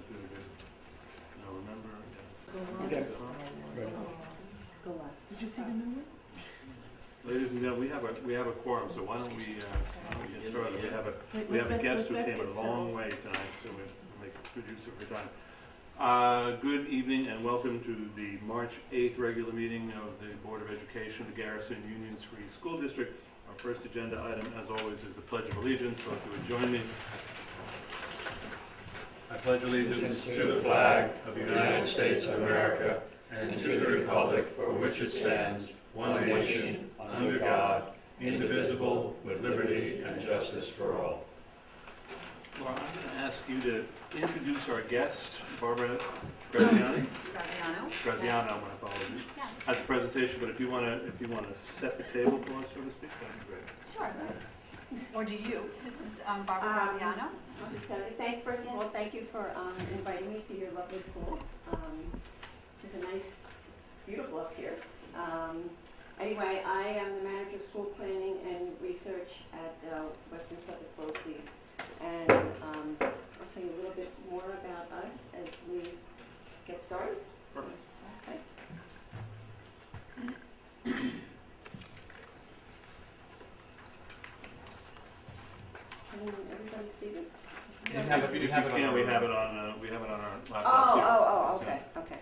good, good. Now remember, Okay. Go on. Did you see the new one? ladies and gentlemen, we have a quorum, so why don't we get started? We have a guest who came a long way tonight, so we'll make good use of her time. Good evening and welcome to the March 8th regular meeting of the Board of Education, the Garrison Union Free School District. Our first agenda item, as always, is the Pledge of Allegiance, so if you would join me. I pledge allegiance to the flag of the United States of America and to the republic for which it stands, one nation, under God, indivisible, with liberty and justice for all. Laura, I'm going to ask you to introduce our guest, Barbara Graziano. Graziano, my apologies. Yeah. As a presentation, but if you want to set the table for us, so to speak, that'd be great. Sure. Or do you? This is Barbara Graziano. I'll just tell you, first of all, thank you for inviting me to your lovely school. It's a nice, beautiful up here. Anyway, I am the manager of school planning and research at Western Suffolk BOCES. And I'll tell you a little bit more about us as we get started. Perfect. Okay. Can everybody see this? If you can, we have it on our laptops here. Oh, So- okay, okay.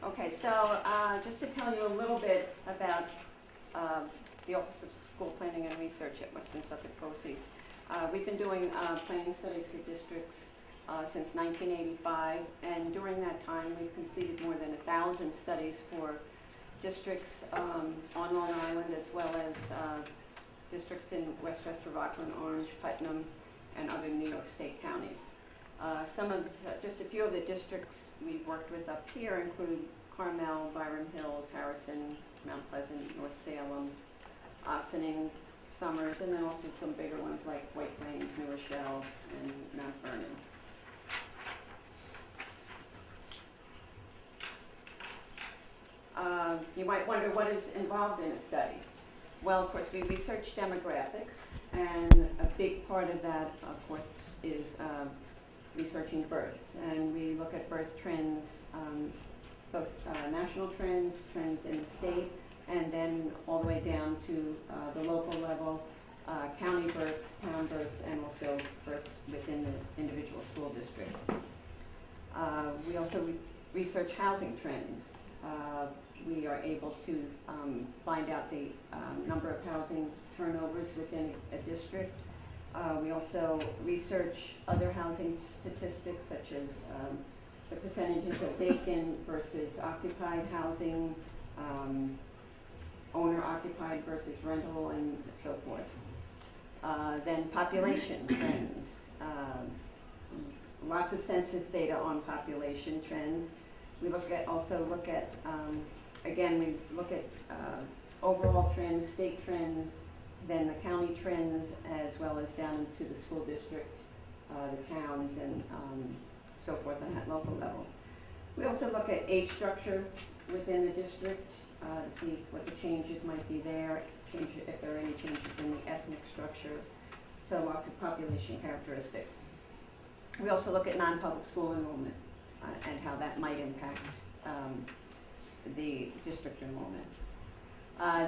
Okay, so just to tell you a little bit about the Office of School Planning and Research at Western Suffolk BOCES. We've been doing planning studies for districts since 1985, and during that time we've completed more than 1,000 studies for districts on Long Island, as well as districts in Westchester, Rockland, Orange, Putnam, and other New York State counties. Just a few of the districts we've worked with up here include Carmel, Byram Hills, Harrison, Mount Pleasant, North Salem, Ossining, Summers, and then also some bigger ones like White Plains, New Rochelle, and Mount Vernon. You might wonder what is involved in a study. Well, of course, we research demographics, and a big part of that, of course, is researching births. And we look at birth trends, both national trends, trends in the state, and then all the way down to the local level, county births, town births, and also births within the individual school district. We also research housing trends. We are able to find out the number of housing turnovers within a district. We also research other housing statistics, such as the percentages of vacant versus occupied housing, owner-occupied versus rental, and so forth. Then population trends. Lots of census data on population trends. We also look at overall trends, state trends, then the county trends, as well as down into the school district, the towns, and so forth on that local level. We also look at age structure within the district to see what the changes might be there, if there are any changes in the ethnic structure, so lots of population characteristics. We also look at non-public school enrollment and how that might impact the district enrollment.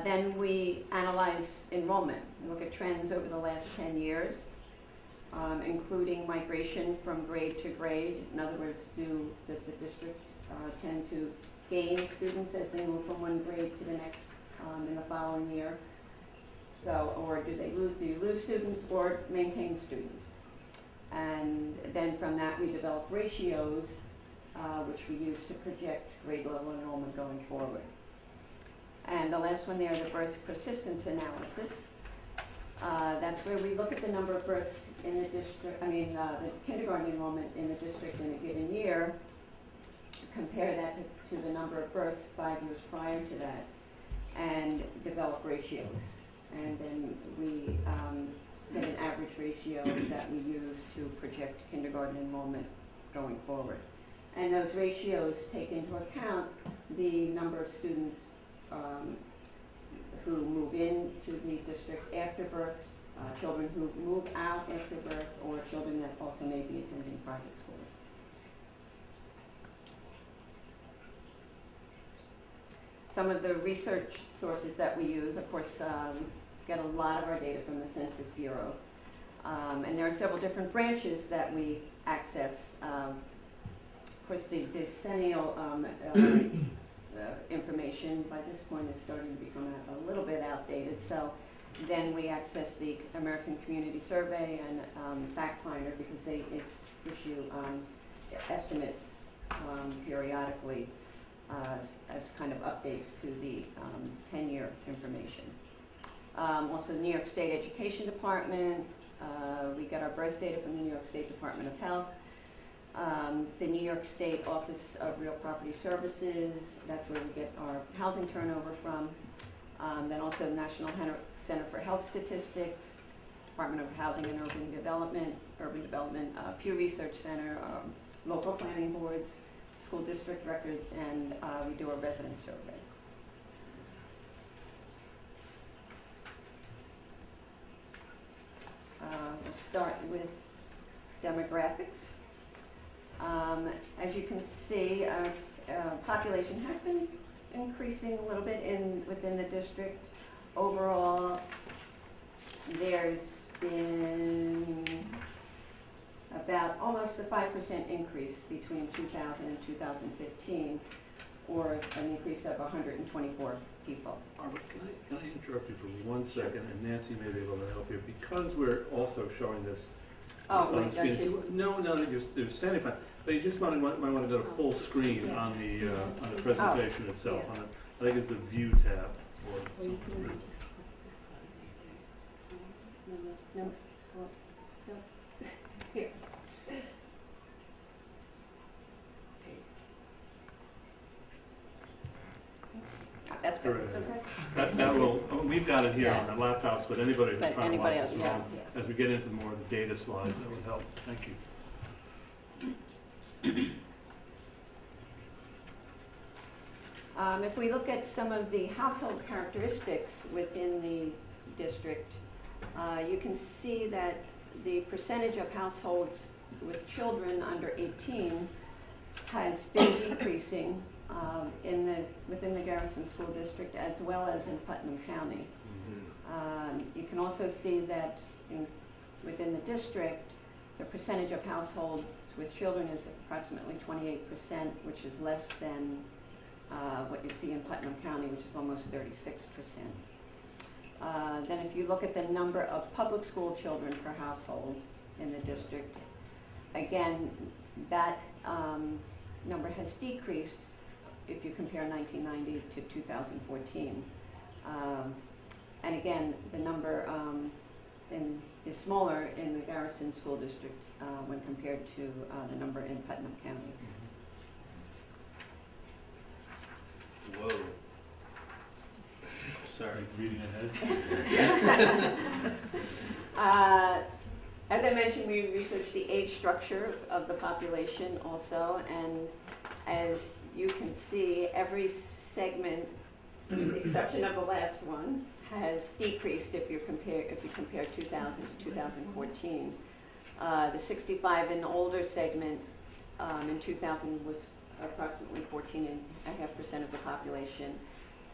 Then we analyze enrollment. We look at trends over the last 10 years, including migration from grade to grade. In other words, does the district tend to gain students as they move from one grade to the next in the following year? Or do you lose students or maintain students? And then from that we develop ratios which we use to project grade level enrollment going forward. And the last one there, the birth persistence analysis. That's where we look at the number of births in the district, the kindergarten enrollment in the district in a given year, compare that to the number of births 5 years prior to that, and develop ratios. And then we get an average ratio that we use to project kindergarten enrollment going forward. And those ratios take into account the number of students who move into the district after birth, children who move out after birth, or children that also may be attending private schools. Some of the research sources that we use, of course, we get a lot of our data from the Census Bureau. And there are several different branches that we access. Of course, the decennial information by this point is starting to become a little bit outdated. So then we access the American Community Survey and Fact Finder, because they issue estimates periodically as kind of updates to the 10-year information. Also, the New York State Education Department, we get our birth data from the New York State Department of Health. The New York State Office of Real Property Services, that's where we get our housing turnover from. Then also the National Center for Health Statistics, Department of Housing and Urban Development, Pew Research Center, local planning boards, school district records, and we do a resident survey. We'll start with demographics. As you can see, population has been increasing a little bit within the district. Overall, there's been about almost a 5% increase between 2000 and 2015, or an increase of 124 people. Barbara, can I interrupt you for 1 second, and Nancy may be able to help you, because we're also showing this. Oh, it's on wait, the screen. does she? No, you're standing fine, but you just might want to go to full screen on the presentation itself. yeah. I think it's the View tab or Or you something. can no, no. Here. That's good. Right. That will, we've got it here on Yeah. our laptops, but anybody who's But trying to watch anybody this else, at home, yeah. as we get into more of the data slides, that would help. Thank you. If we look at some of the household characteristics within the district, you can see that the percentage of households with children under 18 has been decreasing within the Garrison School District, as well as in Putnam County. You can also see that within the district, the percentage of households with children is approximately 28%, which is less than what you see in Putnam County, which is almost 36%. Then if you look at the number of public school children per household in the district, again, that number has decreased if you compare 1990 to 2014. And again, the number is smaller in the Garrison School District when compared to the number in Putnam County. Whoa. Sorry. Reading ahead. As I mentioned, we researched the age structure of the population also, and as you can see, every segment, with the exception of the last one, has decreased if you compare 2000 to 2014. The 65 and older segment in 2000 was approximately 14.5% of the population,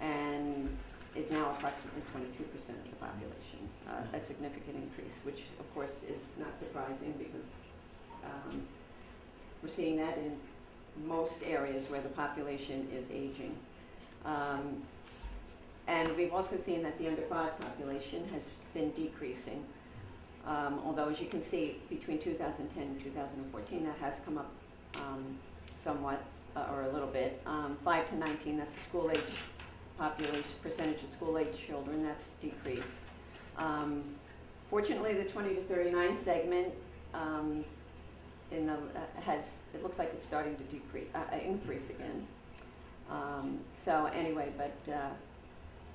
and is now approximately 22% of the population, a significant increase, which of course is not surprising, because we're seeing that in most areas where the population is aging. And we've also seen that the under 5 population has been decreasing, although as you can see, between 2010 and 2014, that has come up somewhat, or a little bit. 5 to 19, that's a school age population, percentage of school age children, that's decreased. Fortunately, the 20 to 39 segment it looks like it's starting to increase again. So anyway,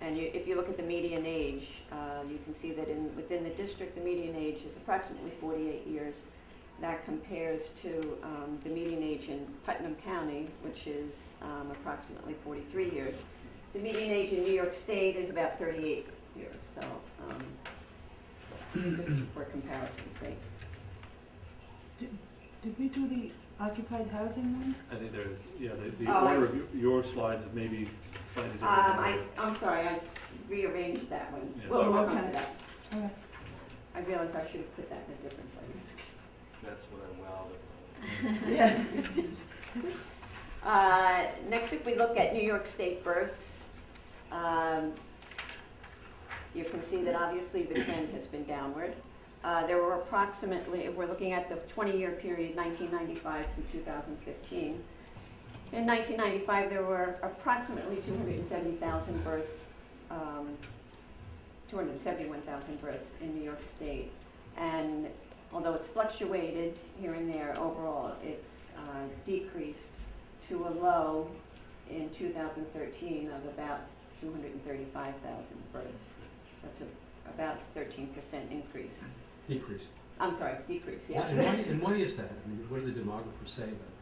if you look at the median age, you can see that within the district, the median age is approximately 48 years. That compares to the median age in Putnam County, which is approximately 43 years. the median age in New York State is about 38 years, so just for comparison's sake. Did we do the occupied housing one? I think there's, yeah, the Oh, order of your slides is maybe slightly different. I'm sorry, I rearranged that one. Yeah. We'll come Okay. to that. Okay. I realized I should have put that in a different place. That's what I wowed at. Yeah. Next, if we look at New York State births, you can see that obviously the trend has been downward. There were approximately, if we're looking at the 20-year period, 1995 through 2015, in 1995 there were approximately 270,000 births, 271,000 births in New York State. And although it's fluctuated here and there, overall it's decreased to a low in 2013 of about 235,000 births. That's about a 13% increase. Decrease. I'm sorry, decrease, yes. And why is that? I mean, what do the demographers say about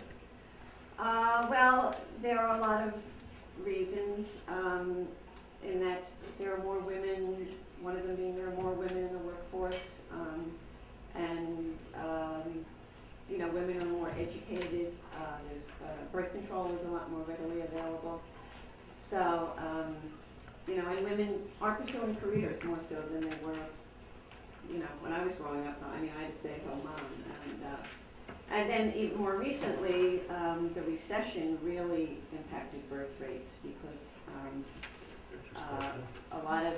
that? Well, there are a lot of reasons in that there are more women, one of them being there are more women in the workforce, and you know, women are more educated. There's birth control is a lot more readily available. So, you know, and women are pursuing careers more so than they were, you know, when I was growing up. I mean, I had a stay-at-home mom, and then even more recently, the recession really impacted birth rates because a lot of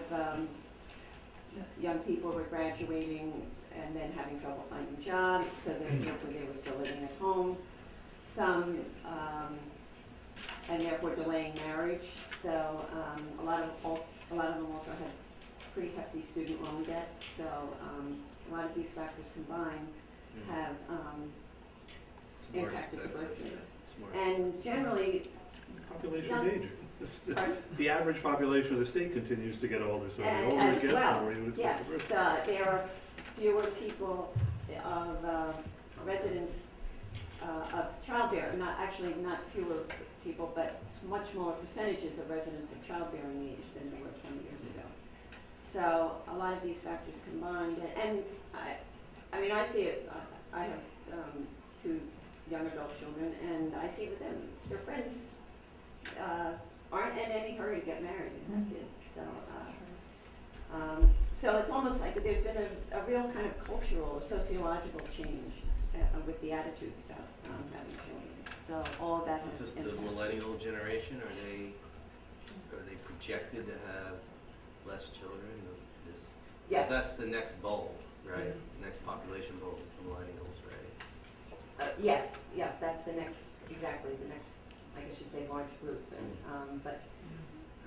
young people were graduating and then having trouble finding jobs, so therefore they were still living at home. Some, and therefore delaying marriage. So a lot of them also had pretty hefty student loan debt. So a lot of these factors combined have impacted the birth rates. And generally, Population's aging. The average population of the state continues to get older, so the older as it gets, the well, more you would yes, expect the birth. there are fewer people of residents of childbearing, not fewer people, but much more percentages of residents of childbearing age than there were 20 years ago. So a lot of these factors combined, and I mean, I see it. I have 2 young adult children, and I see with them, their friends aren't in any hurry to get married and have kids. So, so it's almost like there's been a real kind of cultural or sociological change with the attitudes about having children. So all of that Is has this the impacted. millennial generation? Are they projected to have less children? This, Yes. 'cause that's the next bulb, right? Next population bulb is the millennials, right? Yes, that's the next, I guess you'd say large group. And, but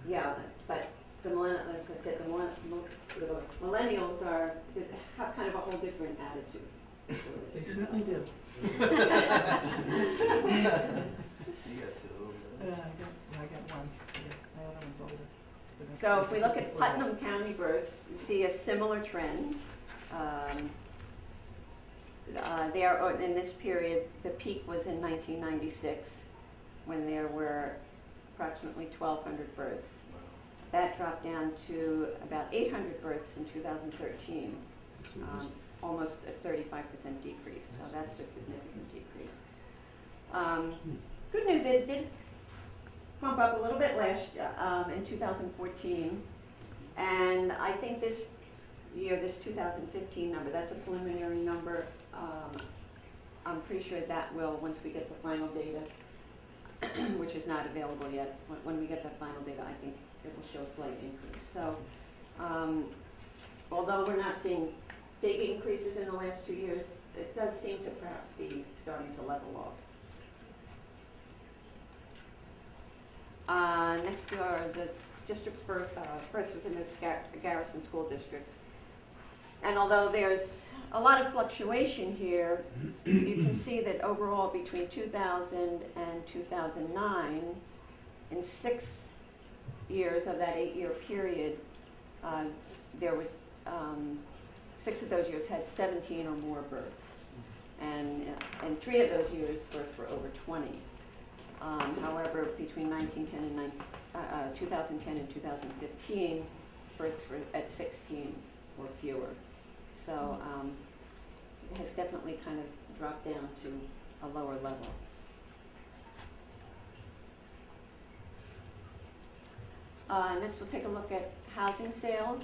yeah, but the as I said, the millennials have kind of a whole different attitude. They certainly do. You got 2 I got one. My other one's older. So if we look at Putnam County births, we see a similar trend. In this period, the peak was in 1996 when there were approximately 1,200 births. That dropped down to about 800 births in 2013, almost a 35% decrease. So that's a significant decrease. Good news is it did pump up a little bit last in 2014, and I think this year, this 2015 number, that's a preliminary number. I'm pretty sure that will, once we get the final data, which is not available yet, when we get the final data, I think it will show a slight increase. So, although we're not seeing big increases in the last 2 years, it does seem to perhaps be starting to level off. Next are the district's births within the Garrison School District. And although there's a lot of fluctuation here, you can see that overall between 2000 and 2009, in 6 years of that 8-year period, there was 6 of those years had 17 or more births. And in 3 of those years, births were over 20. However, between 1910 and 2010 and 2015, births were at 16 or fewer. So it has definitely kind of dropped down to a lower level. Next, we'll take a look at housing sales.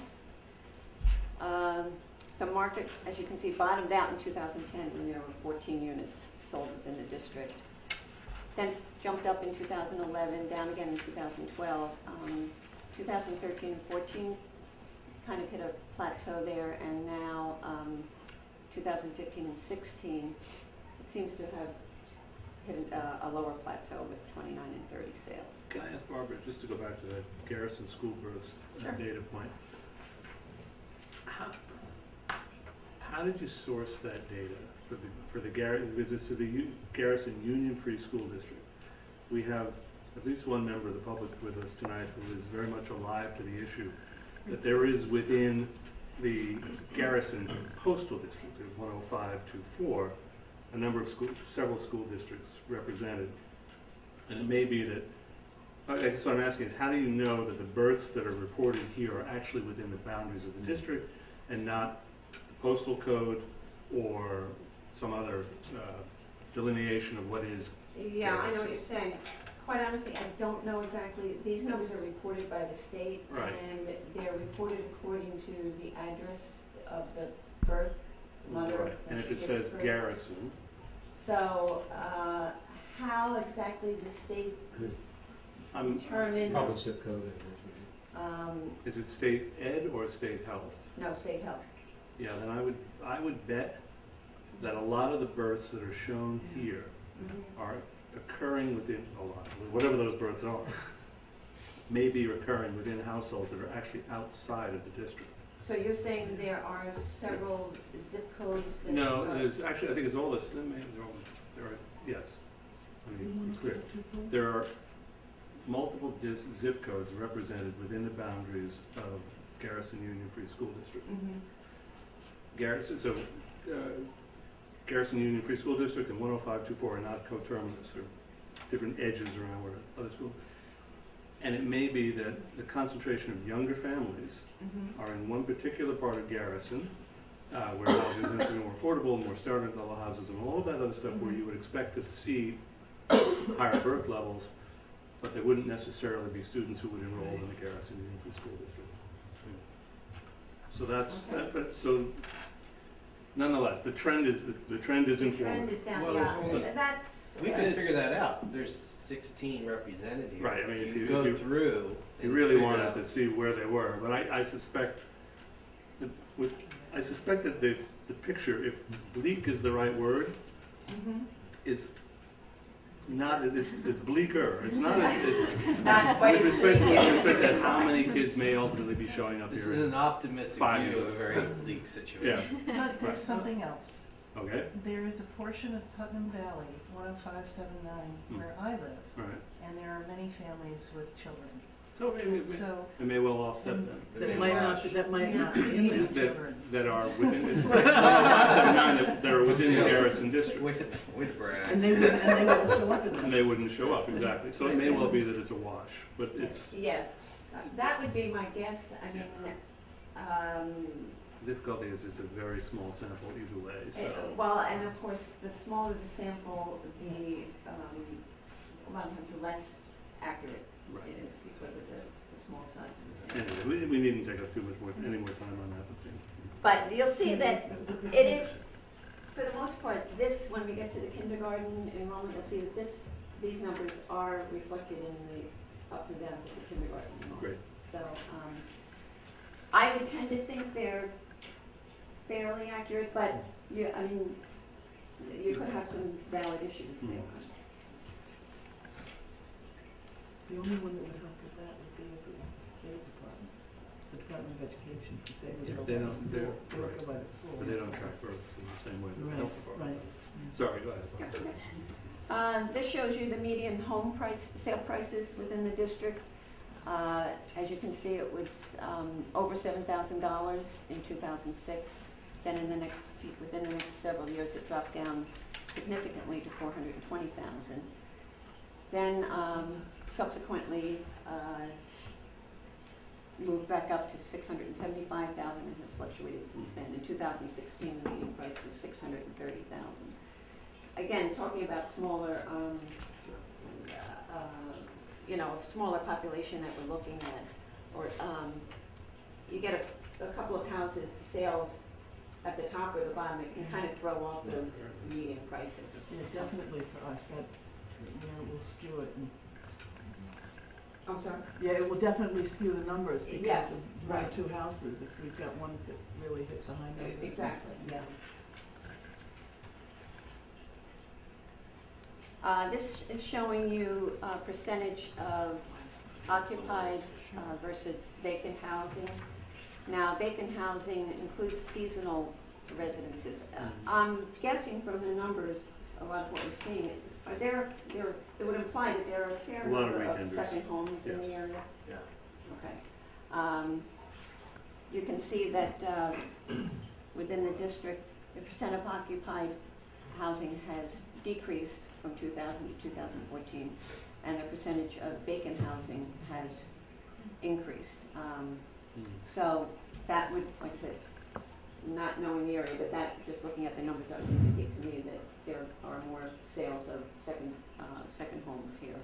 The market, as you can see, bottomed out in 2010 when there were 14 units sold within the district. Then jumped up in 2011, down again in 2012. 2013 and 14 kind of hit a plateau there, and now 2015 and 16, it seems to have hit a lower plateau with 29 and 30 sales. Can I ask Barbara, just to go back to the Garrison school births Sure. data point? How did you source that data for the visits to the Garrison Union Free School District? We have at least one member of the public with us tonight who is very much alive to the issue that there is within the Garrison Postal District of 10524 a number of several school districts represented, and it may be that. I guess what I'm asking is, how do you know that the births that are reported here are actually within the boundaries of the district and not the postal code or some other delineation of what is Yeah, I know what Garrison? you're saying. Quite honestly, I don't know exactly. These numbers are reported by the state, Right. and they're reported according to the address of the birth mother. Right, and if it says Garrison, So, how exactly the state determines, Probably zip code. is it state ed or state health? no, state health. Yeah, then I would bet that a lot of the births that are shown here are occurring within whatever those births are, may be occurring within households that are actually outside of the district. So you're saying there are several zip codes that No, are- there's actually, I think it's all this, there are, yes, let me be clear. There are multiple zip codes represented within the boundaries of Garrison Union Free School District. Mhm. Garrison Union Free School District and 10524 are not coterminous, they're different edges around where other schools. And it may be that the concentration of younger families are in one particular part of Garrison, where housing is more affordable, more standard level houses, and all of that other stuff where you would expect to see higher birth levels, but there wouldn't necessarily be students who would enroll in the Garrison Union Free School District. So that's, but so nonetheless, the trend is The trend informative. is down, Well, yeah. there's only- That's. We can figure that out. There's 16 represented here. Right, I mean, if you- go if you- through. You and really figure wanted out- to see where they were, but I suspect that the picture, if bleak is the right word, is not, it's bleaker. It's not as, Not quite with as respect bleak. to how many kids may ultimately be showing up This here. is an optimistic 5 view of a years. very bleak situation. But Right. there's something else. Okay, There is a portion of Putnam Valley, 10579, where I live, all right. and there are many families with children. So So, it may well offset that. that might not be in there, That, children. that are within, 10579 that are within the Garrison district. With Brad. And they wouldn't show up in And them. they wouldn't show up, exactly. So it may well be that it's a wash, but it's, Yes, that would be my guess. I mean, the difficulty is it's a very small sample either way, so. well, and of course, the smaller the sample, a lot of times the less accurate Right. it is because of the small size of the sample. Anyway, we needn't take up any more time on that, But you'll see that it is, for the most part, when we get to the kindergarten enrollment, you'll see that these numbers are reflected in the ups and downs of the kindergarten enrollment. Great. So, I would tend to think they're fairly accurate, but you could have some valid issues there. The only one that would help with that would be if it was the State Department, the Department of Education, because they would Yeah, go they by the don't- school. they're- They would right. go by the school. but they don't track births in the same way that the Right, health department right. does. Sorry, go ahead. This shows you the median home sale prices within the district. As you can see, it was over $7,000 in 2006. Then within the next several years, it dropped down significantly to $420,000. Then subsequently moved back up to 675,000 and has fluctuated since then. In 2016, the median price was 630,000. Again, talking about smaller, smaller population that we're looking at, or you get a couple of houses sales at the top or the bottom, it can kind of throw off those median prices. Yeah, definitely for us, that, will skew it. I'm sorry? Yeah, it will definitely skew the numbers because Yes, of one or right. two houses, if we've got ones that really hit the high numbers. Exactly, yeah. This is showing you percentage of occupied versus vacant housing. Now, vacant housing includes seasonal residences. I'm guessing from the numbers, a lot of what we're seeing, it would imply that there are a fair A lot of number of weekenders. second homes in the Yes. area. Yeah. Okay. You can see that within the district, the percent of occupied housing has decreased from 2000 to 2014, and the percentage of vacant housing has increased. So that would, like I said, not knowing the area, but that, just looking at the numbers, that would indicate to me that there are more sales of second homes here.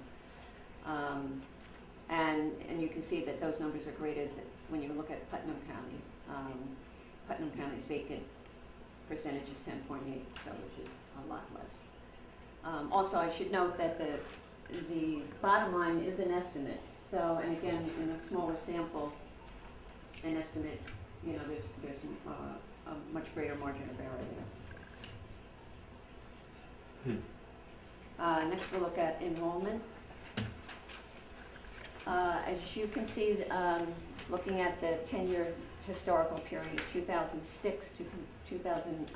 And you can see that those numbers are graded when you look at Putnam County. Putnam County's vacant percentage is 10.8, so which is a lot less. Also, I should note that the bottom line is an estimate. So, and again, in a smaller sample, an estimate, there's a much greater margin of error there. Next, we'll look at enrollment. As you can see, looking at the 10-year historical period, 2006 to 2000.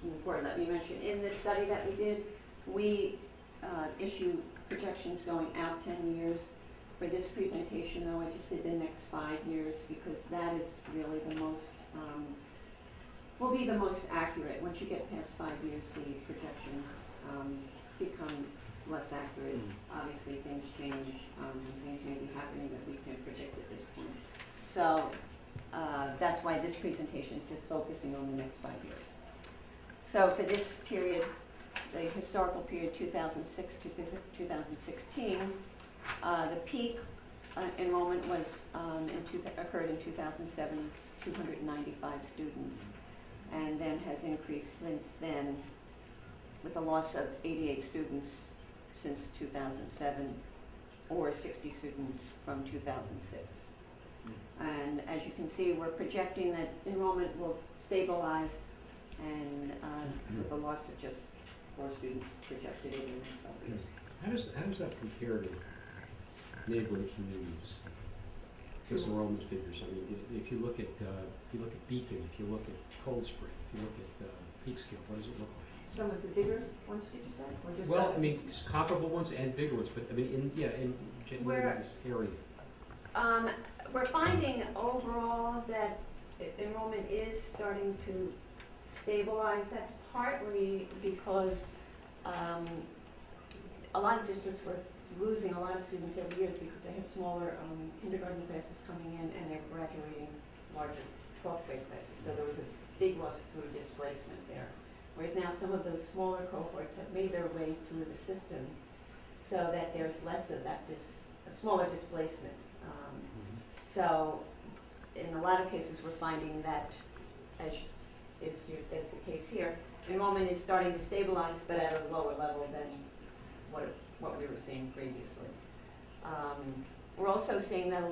Before, let me mention, in the study that we did, we issue projections going out 10 years. For this presentation, though, I just did the next 5 years because that is really the most, will be the most accurate. Once you get past 5 years, the projections become less accurate. Obviously, things change, things may be happening that we can predict at this point. So that's why this presentation is just focusing on the next 5 years. So for this period, the historical period 2006 to 2016, the peak enrollment was occurred in 2007, 295 students, and then has increased since then with a loss of 88 students since 2007, or 60 students from 2006. And as you can see, we're projecting that enrollment will stabilize, and with a loss of just 4 students projected over the next 5 years. How does that compare to neighboring communities? Those enrollment figures. I mean, if you look at Beacon, if you look at Cold Spring, if you look at Peekskill, what does it look like? Some of the bigger ones, did you say? Or just Well, I mean, comparable ones and bigger ones, but I mean, in generally this area. We're finding overall that enrollment is starting to stabilize. That's partly because a lot of districts were losing a lot of students every year because they had smaller kindergarten classes coming in and they're graduating larger 12th grade classes. So there was a big loss through displacement there. Whereas now some of those smaller cohorts have made their way through the system so that there's less of that a smaller displacement. So in a lot of cases we're finding that, as is the case here, enrollment is starting to stabilize but at a lower level than what we were seeing previously. We're also seeing that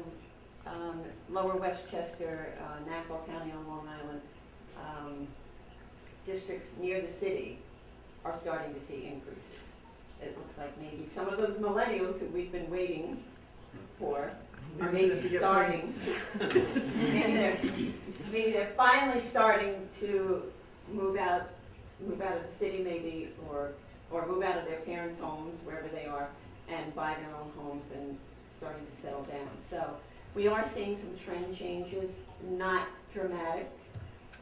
Lower Westchester, Nassau County on Long Island, districts near the city are starting to see increases. It looks like maybe some of those millennials who we've been waiting for are maybe starting. maybe they're finally starting to move out of the city, maybe, or move out of their parents' homes, wherever they are, and buy their own homes and starting to settle down. So we are seeing some trend changes, not dramatic,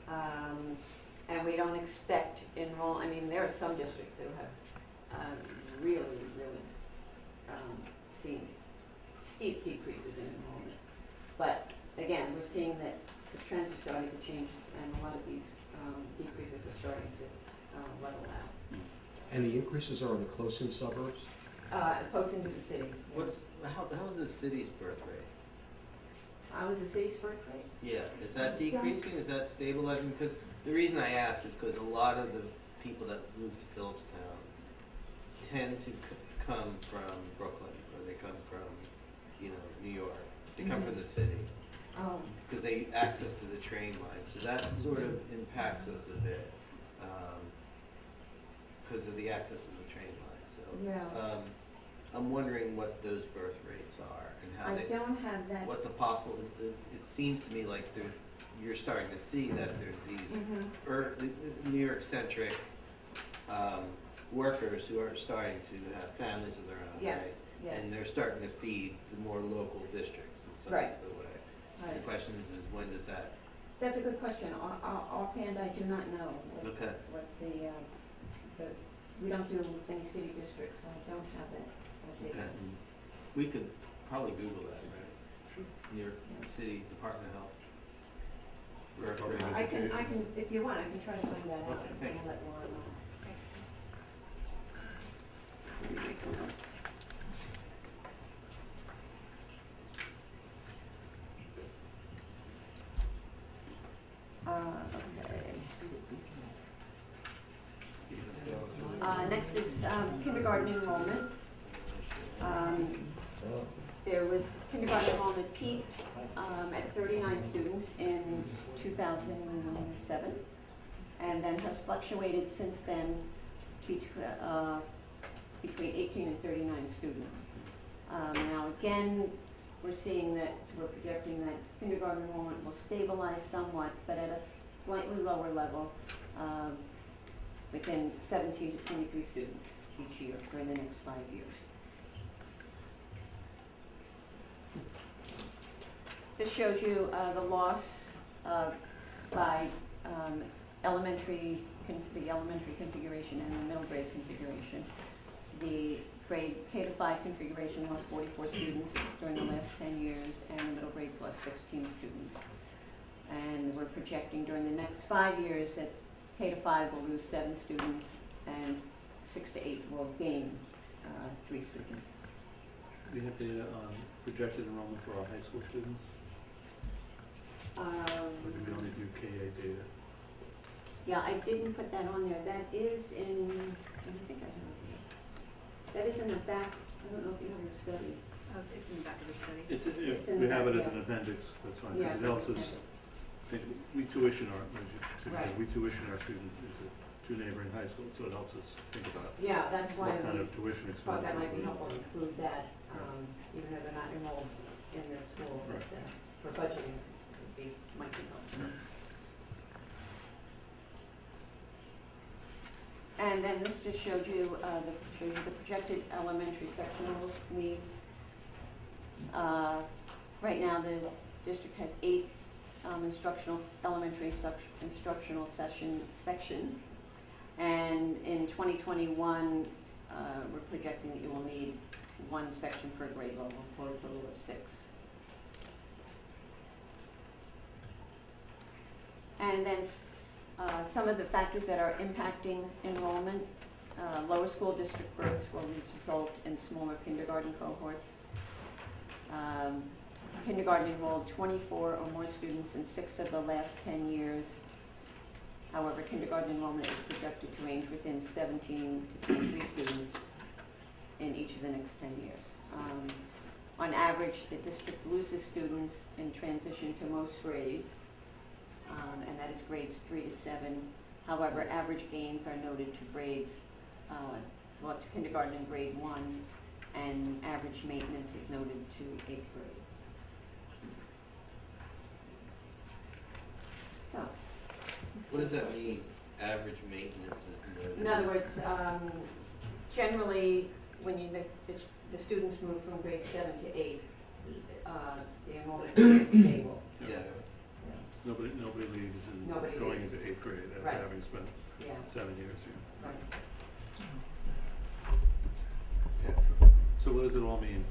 and we don't expect I mean, there are some districts that have really, really seen steep decreases in enrollment. But again, we're seeing that the trends are starting to change, and a lot of these decreases are starting to level out. And the increases are in the close-in suburbs? Close into the city. How is the city's birth rate? How is the city's birth rate? Yeah, is that decreasing? Is that stabilizing? Because the reason I ask is because a lot of the people that move to Phillipstown tend to come from Brooklyn, or they come from, New York. They come from the city Oh, because they access to the train line. So that sort of impacts us a bit because of the access to the train line. So yeah. I'm wondering what those birth rates are and how I they. don't have that. What the possible, it seems to me like you're starting to see that there's these New York-centric workers who are starting to have families of their own, Yes, right? yes. And they're starting to feed the more local districts in some Right. of the way. Right. The question is when does that, That's a good question. Offhand, I do not know Okay. what the, we don't do any city districts, so I don't have that data. okay. We could probably Google that, right? Sure. New York City Department of Health. Birth rate. I can, if you want, I can try to find that out Okay, and thank you. let Laura know. Okay. Next is kindergarten enrollment. There was kindergarten enrollment peaked at 39 students in 2007, and then has fluctuated since then between 18 and 39 students. Now again, we're seeing that, we're projecting that kindergarten enrollment will stabilize somewhat, but at a slightly lower level, within 17 to 23 students each year during the next 5 years. This shows you the loss by the elementary configuration and the middle grade configuration. The grade K to 5 configuration lost 44 students during the last 10 years, and the middle grades lost 16 students. And we're projecting during the next 5 years that K to 5 will lose 7 students, and 6 to 8 will gain 3 students. Do you have data on projected enrollment for our high school students? Or do we only do KA data? Yeah, I didn't put that on there. That is in, I think I have it here. That is in the back. I don't know if you have your study. Oh, it's in the back of the study. It's, It's if in we the have it back, as an yeah. appendix, that's fine, Yeah, because it helps us, we tuition our, Right. we tuition our students into 2 neighboring high schools, so it helps us think about Yeah, that's why what kind we of tuition thought expense. that might be helpful to include that, even though they're not enrolled in this school, but Right. for budgeting, might be helpful. And then this just showed you the projected elementary sectional needs. Right now, the district has 8 elementary instructional sections, and in 2021, we're projecting that you will need 1 section per grade level for a total of 6. And then some of the factors that are impacting enrollment, lower school district births will result in smaller kindergarten cohorts. Kindergarten enrolled 24 or more students in 6 of the last 10 years. However, kindergarten enrollment is projected to range within 17 to 23 students in each of the next 10 years. On average, the district loses students in transition to most grades, and that is grades 3 to 7. However, average gains are noted to grades, to kindergarten and grade 1, and average maintenance is noted to 8th grade. So, What does that mean, average maintenance is noted? in other words, generally, when the students move from grade 7 to 8, the enrollment is stable. Yeah. Nobody leaves and Nobody going leaves. into 8th grade after Right. having spent Yeah, 7 years here. right. So what does it all mean?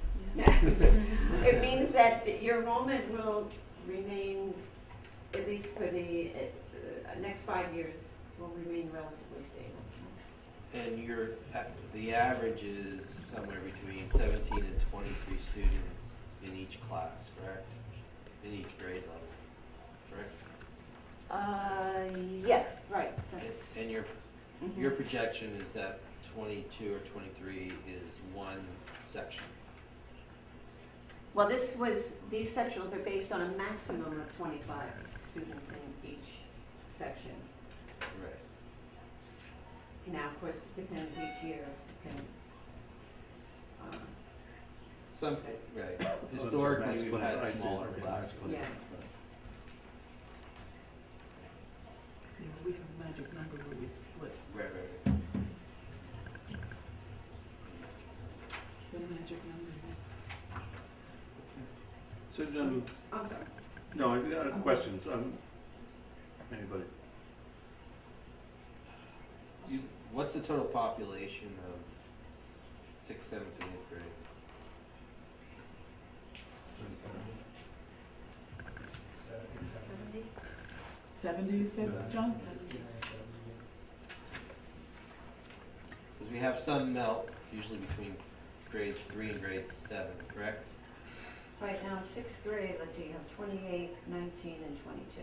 It means that your enrollment will remain, at least for the next 5 years, will remain relatively stable. And the average is somewhere between 17 and 23 students in each class, correct? In each grade level, correct? Yes, right. And your Mhm. projection is that 22 or 23 is one section. Well, these sectionals are based on a maximum of 25 students in each section. Right. Now, of course, it depends each year. Some, right. Max Historically, we've class, I had see. smaller Okay, classes. max class. Yeah. Yeah, we have a magic number where we split. Right. The magic number here. So, I'm sorry. no, I got questions. Anybody? What's the total population of 6th, 7th, and 8th grade? Seventy? 70, you said, John? Because we have some melt, usually between grades 3 and grade 7, correct? Right now, 6th grade, let's see, you have 28, 19, and 22.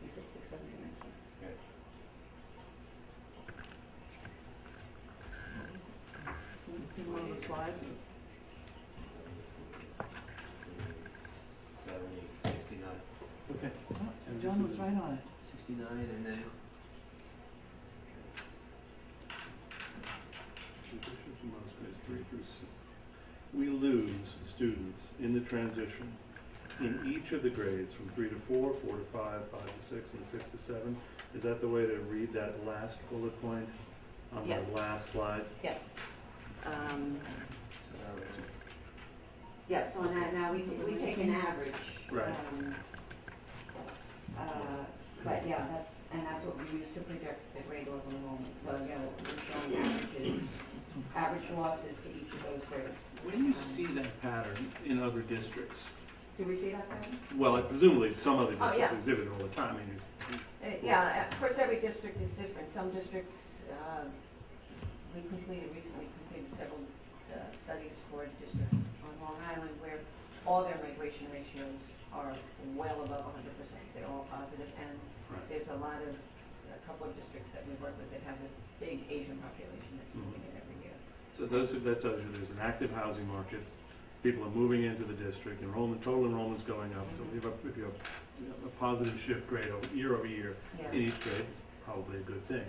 You said 6, 7, 8, 19. Right. It's in one of the slides. 70, 69. Okay. Oh, John was right on it. 69, and then Transition from most grades 3 through 6. We lose students in the transition in each of the grades from 3 to 4, 4 to 5, 5 to 6, and 6 to 7. Is that the way to read that last bullet point on Yes. the last slide? Yes. Yes, so now we take an average. Right. But yeah, that's what we use to project the grade level enrollment. So yeah, we're showing averages, average losses to each of those grades. Where do you see that pattern in other districts? Do we see that pattern? Well, presumably some other Oh, districts yeah. exhibit it all the time. I mean, Yeah, of course, every district is different. Some districts, we recently completed several studies for districts on Long Island where all their migration ratios are well above 100%. They're all positive, and Right. there's a couple of districts that we work with that have a big Asian population that's moving in every year. So that tells you there's an active housing market. People are moving into the district. Total enrollment's going up. So if you have a positive shift grade year over year Yeah. in each grade, it's probably a good thing.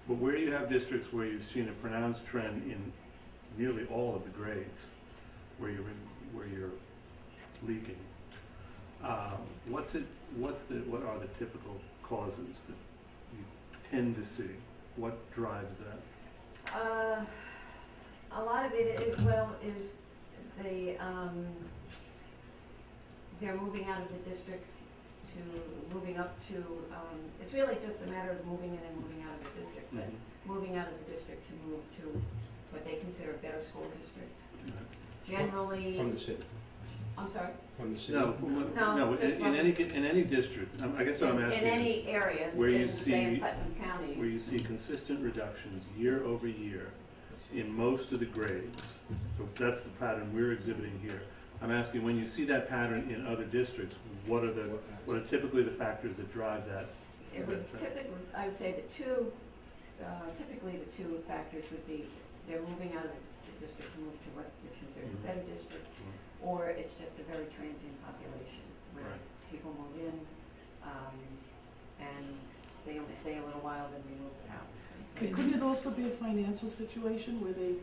But where you have districts where you've seen a pronounced trend in nearly all of the grades, where you're leaking, what are the typical causes that you tend to see? What drives that? A lot of it is they're moving out of the district to moving up to, it's really just a matter of moving in and moving out of the district, but moving out of the district to move to what they consider a better school district. Generally, From the city. I'm sorry? From the city. No, just in from- any district, I guess what I'm asking In is, any area, where you in, say, in see- Putnam County. where you see consistent reductions year over year in most of the grades. So that's the pattern we're exhibiting here. I'm asking, when you see that pattern in other districts, what are typically the factors that drive that? It would typically, I would say typically the two factors would be they're moving out of the district to move to what is considered a better district, or it's just a very transient population where Right. people move in, and they only stay a little while, then they move out. Couldn't it also be a financial situation where they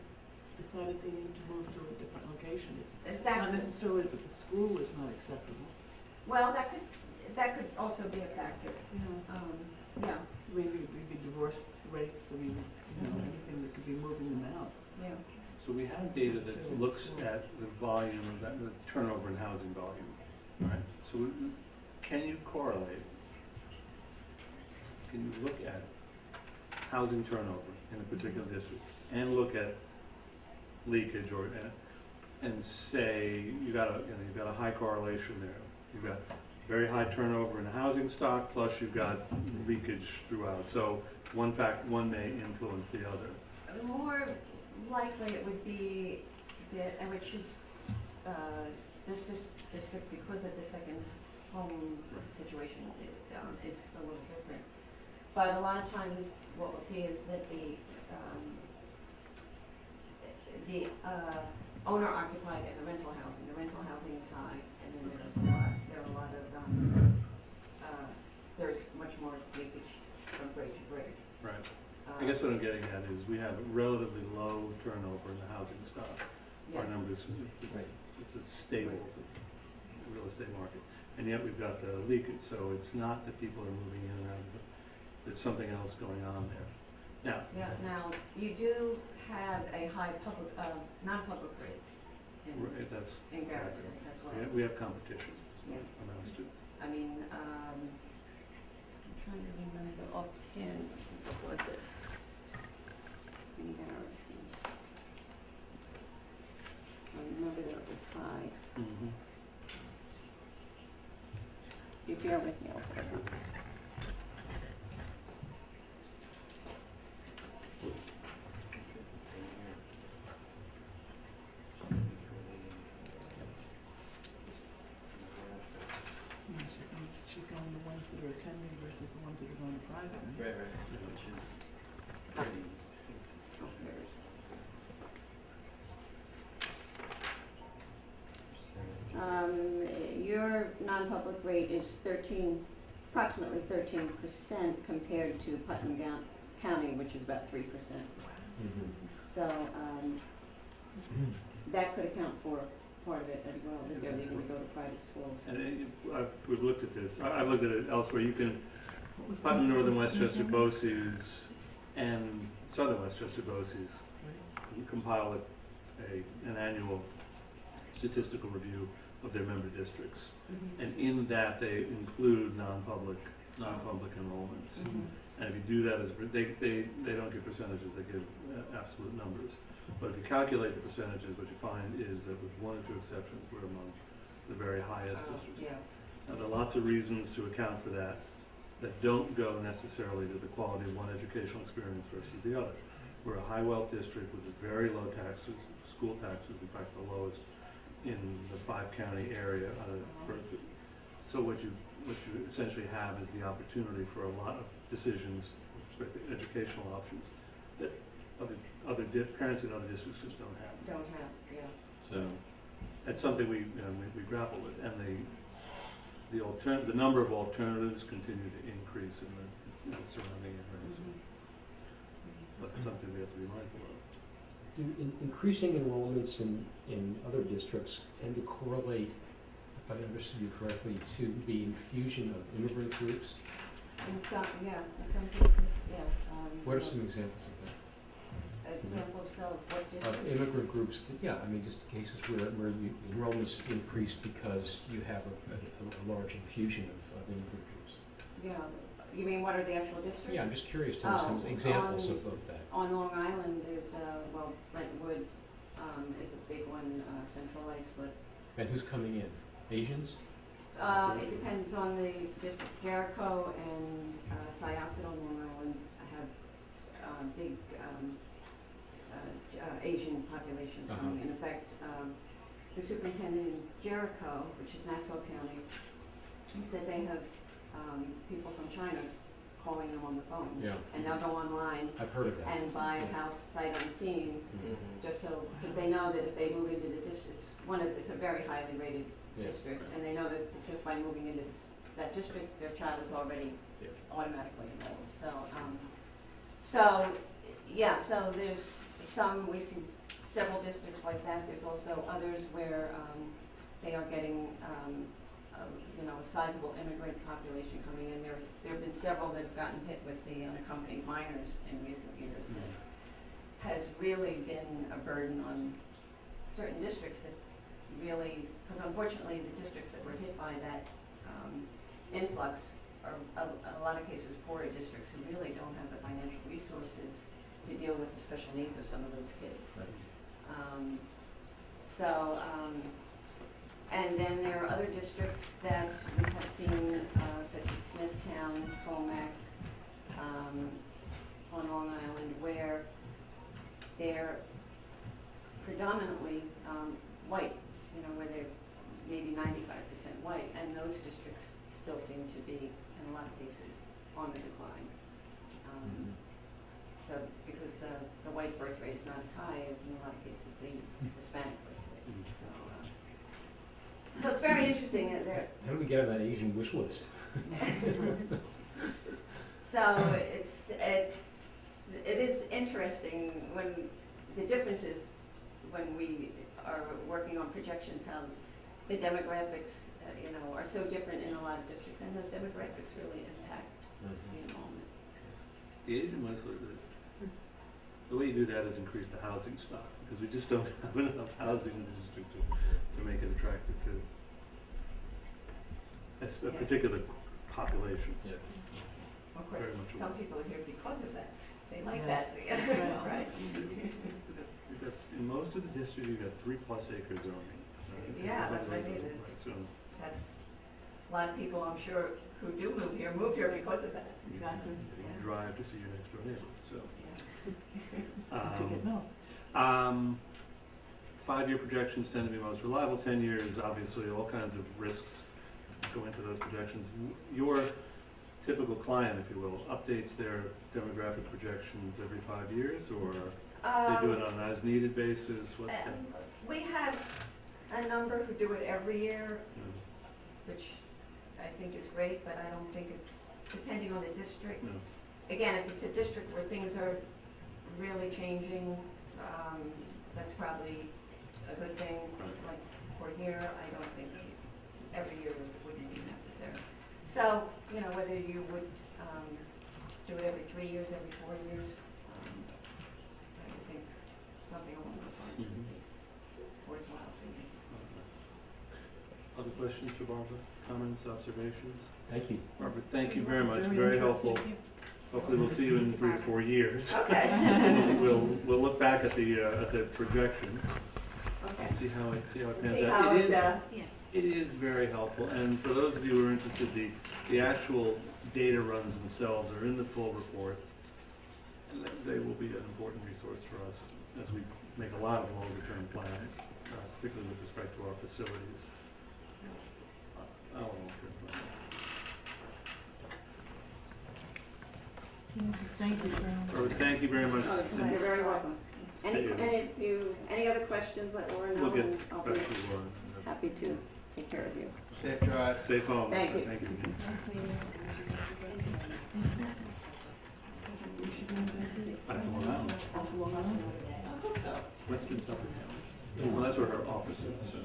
decided they need to move to a different location? It's not necessarily that the school is not acceptable. Well, that could also be a factor. Yeah. Yeah, Maybe divorce rates, anything that could be moving them out. yeah. So we have data that looks at the volume of that, the turnover in housing volume, right? So can you correlate? Can you look at housing turnover in a particular district and look at leakage and say you've got a high correlation there. You've got very high turnover in the housing stock, plus you've got leakage throughout. So one may influence the other. More likely it would be that, which is this district, because of the second home situation, is a little different. But a lot of times, what we'll see is that the owner-occupied and the rental housing is high, and then there are a lot of there's much more leakage from grade to grade. Right. I guess what I'm getting at is we have relatively low turnover in the housing stock. Our numbers, it's a stable real estate market, and yet we've got the leakage. So it's not that people are moving in and out. There's something else going on there. Now. Yeah. Now you do have a high public, non-public rate Right, that's in Garrison exactly. as well. We have competition. That's what Yeah. it amounts to. I mean, I'm trying to remember offhand, what was it? In Garrison. I remember that it was high. Mm-hmm. You bear with me, I'll put it on. She's going the ones that are attending versus the ones that are going to private. Right, which is pretty. Oh, here it is. Your non-public rate is approximately 13% compared to Putnam County, which is about 3%. So that could account for part of it as well, that they're leaving to go to private schools. And we've looked at this. I've looked at it elsewhere. You can, Putnam, Northern Westchester, BOCES, and Southern Westchester, BOCES, you compile an annual statistical review of their member districts. And in that, they include non-public enrollments. And if you do that, they don't give percentages, they give absolute numbers. But if you calculate the percentages, what you find is that with one or two exceptions, we're among the very highest districts. Yeah. Now, there are lots of reasons to account for that don't go necessarily to the quality of one educational experience versus the other. We're a high wealth district with very low taxes, school taxes, in fact the lowest in the 5-county area. So what you essentially have is the opportunity for a lot of decisions with respect to educational options that other parents in other districts just don't have. Yeah. So that's something we grapple with, and the number of alternatives continue to increase in the surrounding areas. But it's something we have to be mindful of. Do increasing enrollments in other districts tend to correlate, if I understood you correctly, to the infusion of immigrant groups? In some cases, yeah. What are some examples of that? Examples of what Of districts? immigrant groups, just cases where enrollments increase because you have a large infusion of immigrant groups. Yeah. You mean what are the actual districts? Yeah, I'm just curious to know some examples of that. On Long Island, there's, Brentwood is a big one, Central Islip. And who's coming in? Asians? It depends on the district. Jericho and Syosset on Long Island have big Asian populations coming in. In fact, the superintendent in Jericho, which is Nassau County, he said they have people from China calling them on the phone. Yeah. And they'll go online I've heard of that. and buy a house sight unseen, just so, because they know that if they move into the district, it's a very highly rated district, and they know that just by moving into that district, their child is already automatically enrolled. So there's we see several districts like that. There's also others where they are getting a sizable immigrant population coming in. There have been several that have gotten hit with the unaccompanied minors in recent years. That has really been a burden on certain districts that really, because unfortunately the districts that were hit by that influx are a lot of cases poorer districts who really don't have the financial resources to deal with the special needs of some of those kids. Right. And then there are other districts that we have seen, such as Smithtown, Comac, on Long Island, where they're predominantly white, where they're maybe 95% white, and those districts still seem to be, in a lot of cases, on the decline. So, because the white birth rate is not as high as in a lot of cases the Hispanic birth rate. So it's very interesting that there. How do we get on that Asian wish list? So it is interesting when the differences when we are working on projections, how the demographics are so different in a lot of districts, and those demographics really impact the enrollment. The Asian was the way you do that is increase the housing stock, because we just don't have enough housing in the district to make it attractive to a particular population. Yeah. Of course, Very much some aware. people are here because of that. They like Yes. that. Right. You've got, in most of the district, you've got 3+ acre zoning. Yeah, that's what I mean. Right, so That's a lot of people, I'm sure, who do move here because of that. Exactly. you drive to see your next door neighbor, so. To get no. 5-year projections tend to be most reliable. 10 years, obviously, all kinds of risks go into those projections. Your typical client, if you will, updates their demographic projections every 5 years, or they do it on an as-needed basis? What's that? We have a number who do it every year, which I think is great, but I don't think it's, depending on the district. No. Again, if it's a district where things are really changing, that's probably a good thing. Right. Like for here, I don't think every year wouldn't be necessary. So, whether you would do it every 3 years, every 4 years, I would think something along those lines would be worthwhile for you. Other questions for Barbara? Comments, observations? Thank you. Barbara, thank you very much. Very helpful. Hopefully, we'll see you in 3 to 4 years. Okay. We'll look back at the projections. Okay. See how it pans See out. how It is very helpful, and for those of you who are interested, the actual data runs themselves are in the full report, and they will be an important resource for us as we make a lot of longer-term plans, particularly with respect to our facilities. Our long-term plans. Thank you very much. Barbara, thank you very much. You're very welcome. See you. Any other questions, let Laura know, We'll get and I'll back be to you. happy to take care of you. Safe drive. Safe home. Thank you. Thank you. Back to Long Island. Western Suffolk County. Well, that's where her office is, so.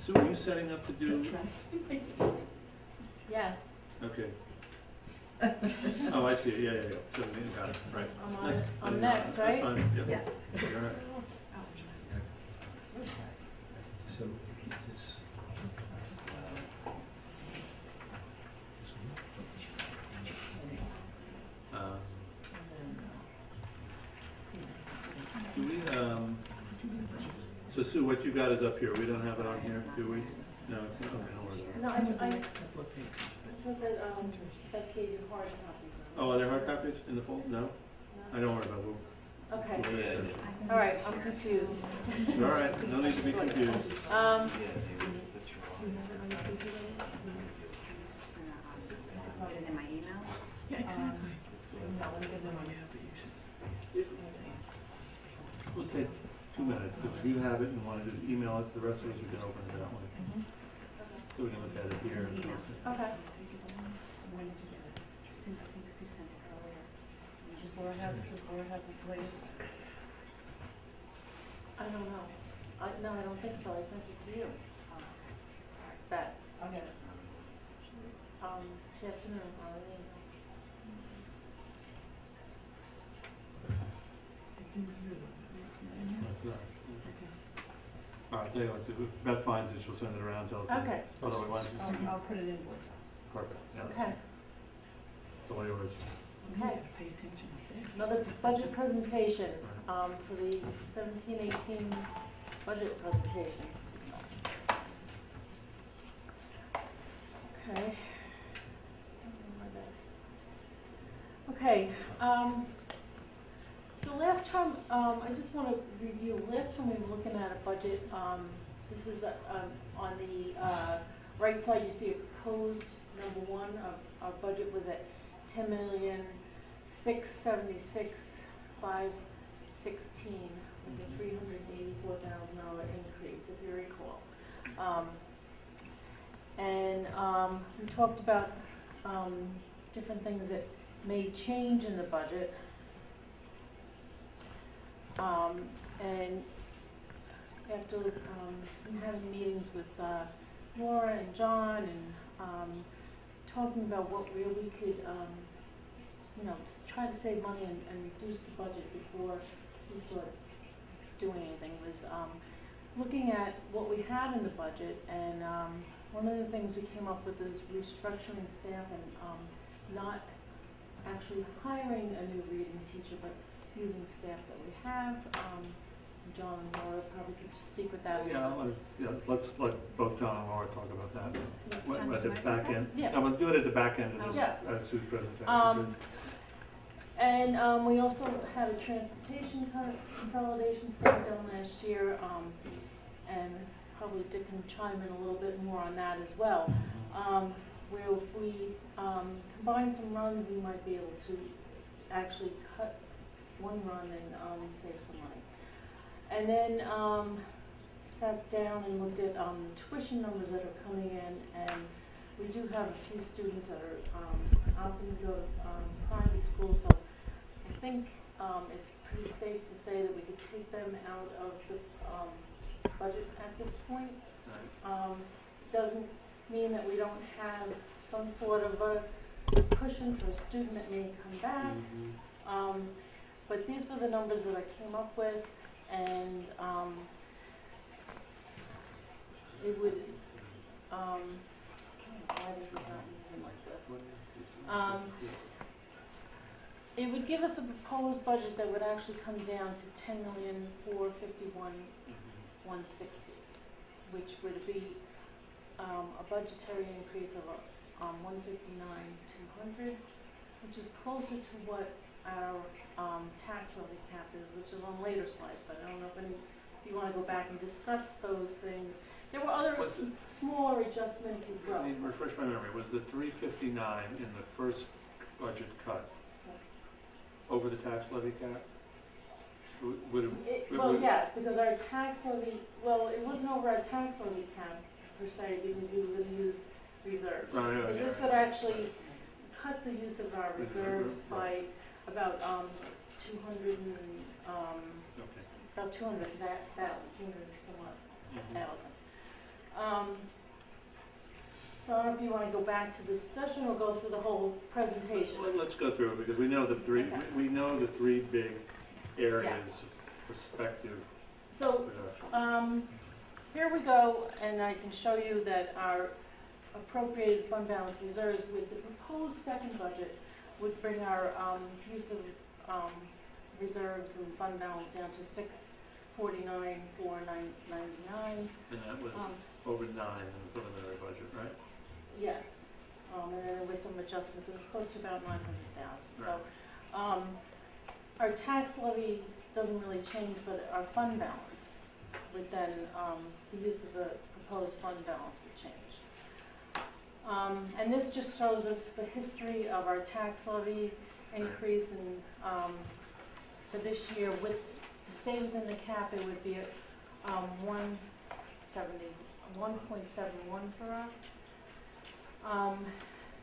Sue, are you setting up to do? Yes. Okay. Oh, I see, yeah, so, you got it, right. I'm next, right? That's fine, yep. Yes. You're all right. So, is this? Do we, so Sue, what you got is up here, we don't have it on here, do we? No, it's not, okay, don't worry about it. No, I Next put couple of pages. that gave you hard copies Oh, are there hard copies in the folder? No? I don't worry about it. on. Okay, Yeah. all right, I'm confused. It's all right, no need to be confused. Yeah, maybe that's wrong. Put it in my email. Yeah, exactly. No, let me get them on. We'll take 2 minutes, because if you have it and want to just email it to the rest of us, we can open it that way. So we can look at it here. and post it. Okay. When did you get it? Sue, I think Sue sent it earlier. Does Laura have the latest? I don't know. No, I don't think so. I sent it to you. That, I'll get it. this afternoon, Arlene. It's in here, though. It's not in here. That's not- Okay. All right, tell you what, so if Beth finds it, she'll send it around, tell us. Okay. Otherwise, why don't you just- I'll put it in Word. Perfect. Yeah, that's Okay. fine. all yours. Okay. Pay attention up there. Another budget presentation, for the 17-18 budget presentation. Okay. Okay, so last time, I just want to review, last time we were looking at a budget, this is on the right side, you see a proposed number one, our budget was at 10,676,516 with a $384,000 increase, if you recall. And we talked about different things that may change in the budget. And after having meetings with Laura and John and talking about what we could, try to save money and reduce the budget before we start doing anything, was looking at what we had in the budget. And one of the things we came up with is restructuring staff and not actually hiring a new reading teacher, but using staff that we have. John and Laura probably could speak with that. Let's let both John and Laura talk about that. Yeah. At the back end. Yeah. No, we'll do it at the back end of this, Yeah. Sue's presentation. And we also had a transportation consolidation study done last year, and probably Dick can chime in a little bit more on that as well. Where if we combine some runs, we might be able to actually cut one run and save some money. And then sat down and looked at tuition numbers that are coming in, and we do have a few students that are opting to go to private school, so I think it's pretty safe to say that we could take them out of the budget at this point. Doesn't mean that we don't have some sort of a cushion for a student that may come back. But these were the numbers that I came up with, and it would, I don't know why this is not moving like this. It would give us a proposed budget that would actually come down to $10,451,160, which would be a budgetary increase of $159,200, which is closer to what our tax levy cap is, which is on later slides, but I don't know if you want to go back and discuss those things. There were other smaller adjustments as well. I mean, refresh my memory, was the 359 in the first budget cut over the tax levy cap? Well, yes, because our tax levy, it wasn't over our tax levy cap per se, because we would use reserves. Right, so this would actually cut the use of our reserves by about 200 and about 200,000, 200 somewhat thousand. So I don't know if you want to go back to the discussion or go through the whole presentation. Let's go through it, because we know the three. Okay. We know the three big areas of prospective So reduction. here we go, and I can show you that our appropriated fund balance reserves with the proposed second budget would bring our use of reserves and fund balance down to $649,499. And that was over 9 in the preliminary budget, right? Yes, and then there was some adjustments. It was close to about 900,000. Right. So our tax levy doesn't really change, but our fund balance would then the use of the proposed fund balance would change. And this just shows us the history of our tax levy increase, and for this year, to stay within the cap, it would be 1.71 for us.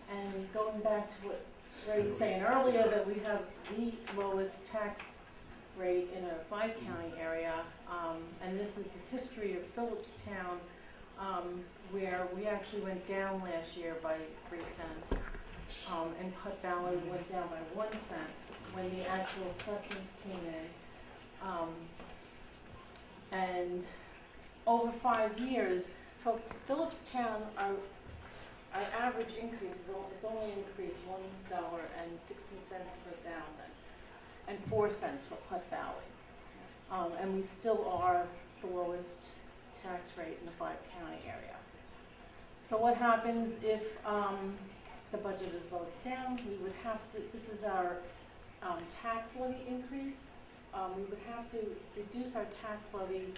And going back to what Ray was saying earlier, that we have the lowest tax rate in a 5-county area, and this is the history of Phillipstown, where we actually went down last year by 3 cents, and Putt Valley went down by 1 cent when the actual assessments came in. And over 5 years, Phillipstown, our average increase is, it's only increased $1.16 per thousand and 4 cents for Putt Valley. And we still are the lowest tax rate in the 5-county area. So what happens if the budget is voted down? We would have to, this is our tax levy increase. We would have to reduce our tax levy,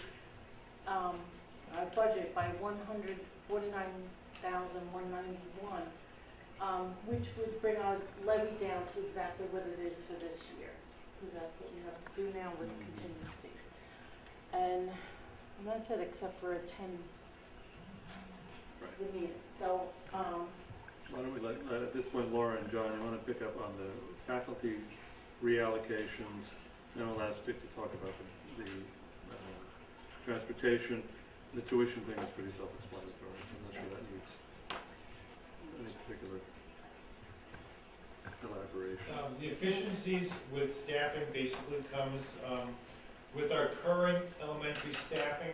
our budget by $149,191, which would bring our levy down to exactly what it is for this year, because that's what we have to do now with contingencies. And that's it, except for attend the meeting. So, Why don't we at this point, Laura and John, you want to pick up on the faculty reallocations, then we'll ask Dick to talk about the transportation. The tuition thing is pretty self-explanatory, so I'm not sure that needs any particular elaboration. The efficiencies with staffing basically comes with our current elementary staffing.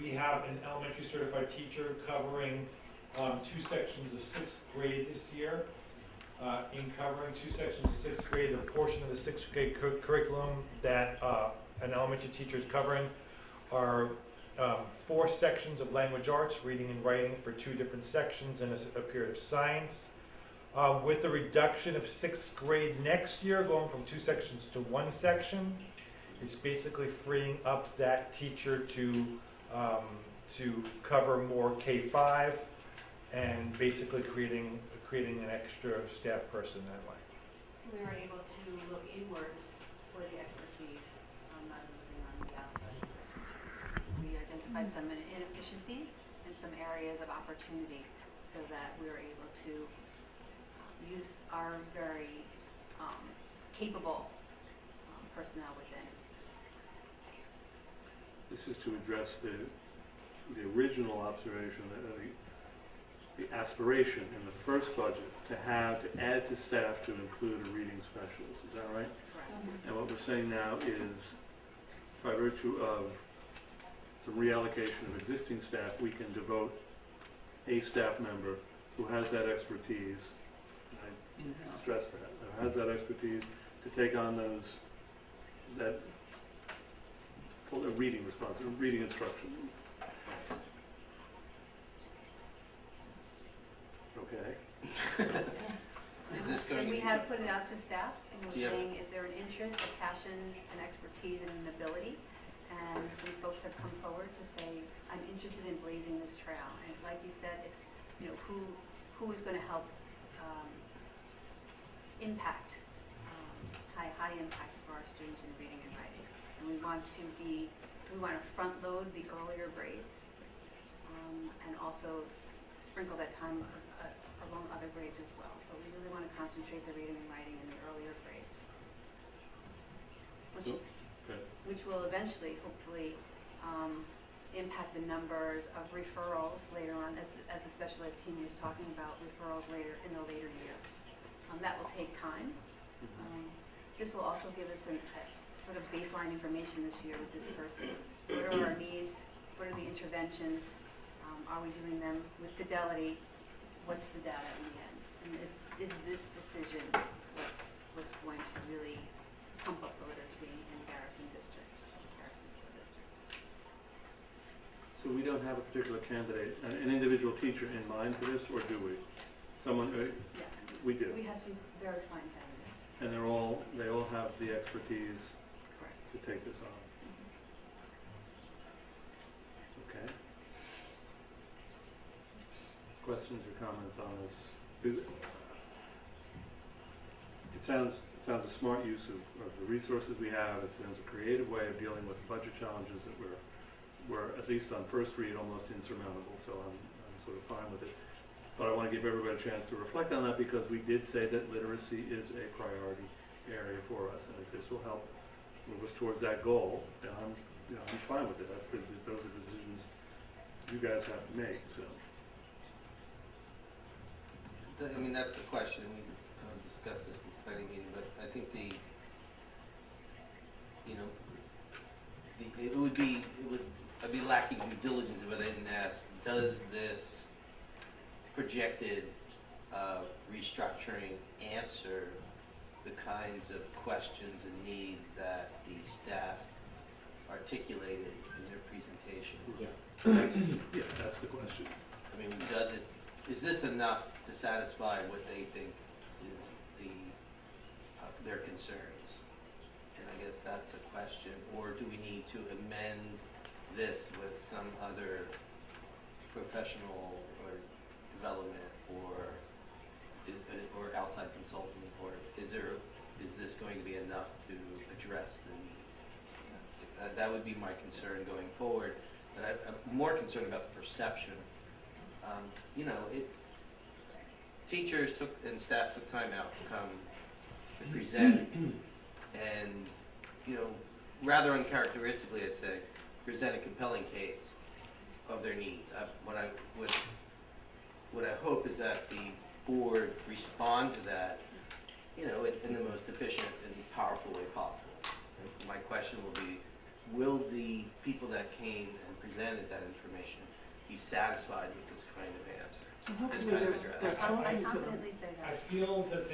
We have an elementary certified teacher covering 2 sections of 6th grade this year. In covering 2 sections of 6th grade, a portion of the 6th grade curriculum that an elementary teacher is covering are 4 sections of language arts, reading and writing for 2 different sections, and a period of science. With the reduction of 6th grade next year, going from 2 sections to 1 section, it's basically freeing up that teacher to cover more K-5 and basically creating an extra staff person that way. So we were able to look inwards for the expertise, not looking on the outside for expertise. We identified some inefficiencies and some areas of opportunity so that we were able to use our very capable personnel within. This is to address the original observation, the aspiration in the first budget to add to staff to include a reading specialist. Is that right? Correct. And what we're saying now is, by virtue of some reallocation of existing staff, we can devote a staff member who has that expertise, and I stress that, who has that expertise to take on that reading responsibility, reading instruction. Okay. Is this going And to we have put it out to staff, and we're Yeah. saying, is there an interest, a passion, an expertise, and an ability? And some folks have come forward to say, I'm interested in blazing this trail. And like you said, it's, who is going to help impact, high impact for our students in reading and writing. And we want to front load the earlier grades, and also sprinkle that time along other grades as well. But we really want to concentrate the reading and writing in the earlier grades, which will eventually, hopefully, impact the numbers of referrals later on, as the special ed team was talking about, referrals later in the later years. That will take time. This will also give us a sort of baseline information this year with this person. What are our needs? What are the interventions? Are we doing them with fidelity? What's the data in the end? And is this decision what's going to really pump up the literacy in Garrison District, Garrison School District? So we don't have a particular candidate, an individual teacher in mind for this, or do we? Someone, Yeah. we do. We have some very fine candidates. And they all have the expertise Correct. to take this on. Okay. Questions or comments on this? Because it sounds a smart use of the resources we have. It sounds a creative way of dealing with budget challenges that were at least on first read almost insurmountable. So I'm sort of fine with it. But I want to give everybody a chance to reflect on that, because we did say that literacy is a priority area for us, and if this will help move us towards that goal, then I'm fine with it. Those are decisions you guys have to make. So. I mean, that's the question. We discussed this in the planning meeting, but I think I'd be lacking due diligence if I didn't ask, does this projected restructuring answer the kinds of questions and needs that the staff articulated in their presentation? Yeah. That's the question. I mean, is this enough to satisfy what they think is their concerns? And I guess that's a question. Or do we need to amend this with some other professional or development or outside consultant, or is this going to be enough to address the need? That would be my concern going forward. But I'm more concerned about the perception. Teachers and staff took time out to come and present, and rather uncharacteristically, I'd say, present a compelling case of their needs. What I hope is that the board respond to that, in the most efficient and powerful way possible. My question will be, will the people that came and presented that information be satisfied with this kind of answer? This kind of address? I confidently say I that. feel that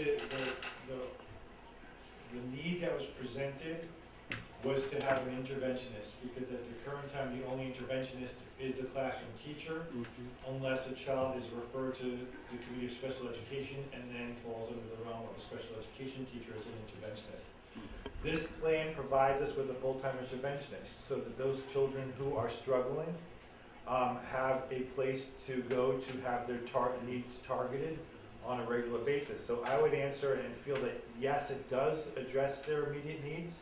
the need that was presented was to have an interventionist, because at the current time, the only interventionist is the classroom teacher, unless a child is referred to the Committee of Special Education and then falls under the realm of a special education teacher as an interventionist. This plan provides us with a full-time interventionist, so that those children who are struggling have a place to go to have their needs targeted on a regular basis. So I would answer and feel that yes, it does address their immediate needs.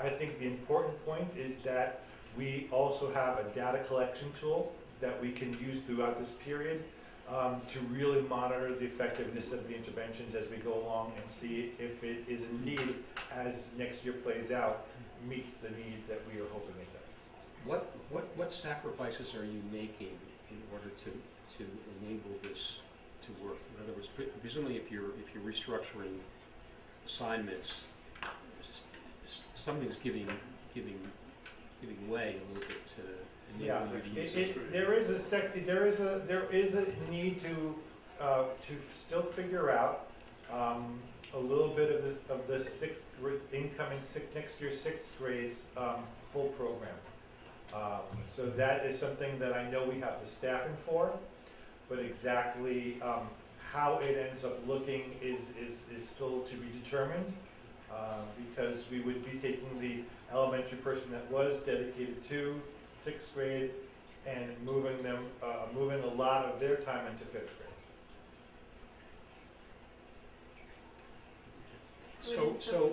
I think the important point is that we also have a data collection tool that we can use throughout this period to really monitor the effectiveness of the interventions as we go along and see if it is indeed, as next year plays out, meets the need that we are hoping it does. What sacrifices are you making in order to enable this to work? In other words, presumably if you're restructuring assignments, something's giving way a little bit to Yeah, enable you to use this. there is a need to still figure out a little bit of the next year's sixth grade's full program. So that is something that I know we have the staffing for, but exactly how it ends up looking is still to be determined, because we would be taking the elementary person that was dedicated to sixth grade and moving a lot of their time into fifth grade.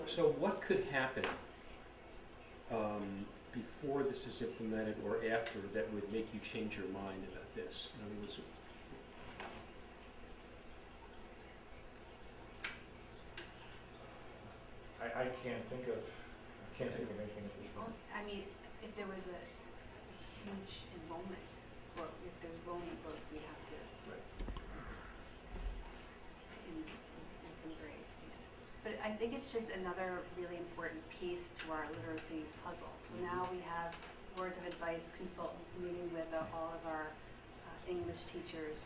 So what could happen before this is implemented or after that would make you change your mind about this? In other words, I can't think of anything at this Well, moment. I mean, if there was a huge enrollment, or if there was enrollment growth, we'd have to, in some grades. Yeah. But I think it's just another really important piece to our literacy puzzle. So now we have words of advice consultants meeting with all of our English teachers.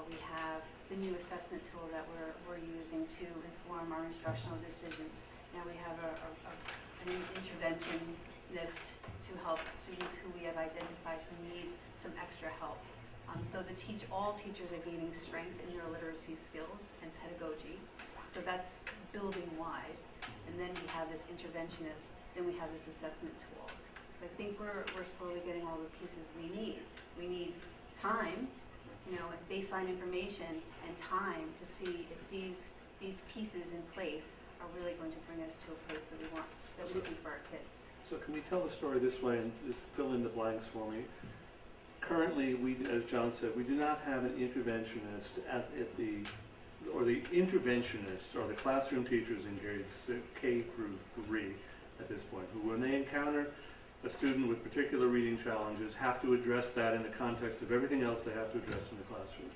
We have the new assessment tool that we're using to inform our instructional decisions. Now we have an interventionist to help students who we have identified who need some extra help. So all teachers are gaining strength in their literacy skills and pedagogy. So that's building wide. And then we have this interventionist, then we have this assessment tool. So I think we're slowly getting all the pieces we need. We need time, baseline information and time to see if these pieces in place are really going to bring us to a place that we see for our kids. So can we tell the story this way and just fill in the blanks for me? Currently, as John said, we do not have an interventionist the interventionists are the classroom teachers in grades K through 3 at this point, who when they encounter a student with particular reading challenges have to address that in the context of everything else they have to address in the classroom.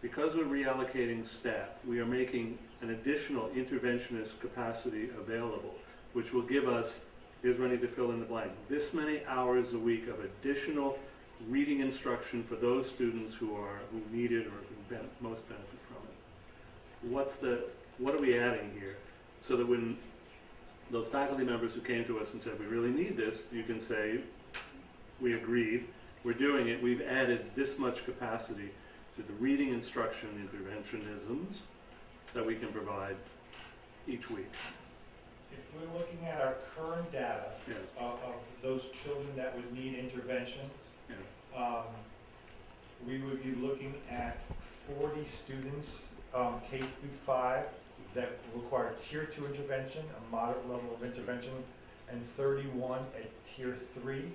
Because we're reallocating staff, we are making an additional interventionist capacity available, which will give us, here's ready to fill in the blank, this many hours a week of additional reading instruction for those students who need it or who most benefit from it. What are we adding here? So that when those faculty members who came to us and said, we really need this, you can say, we agreed, we're doing it, we've added this much capacity to the reading instruction interventionisms that we can provide each week. If we're looking at our current data Yeah. of those children that would need interventions, Yeah. we would be looking at 40 students, K through 5, that require Tier 2 intervention, a moderate level of intervention, and 31 at Tier 3.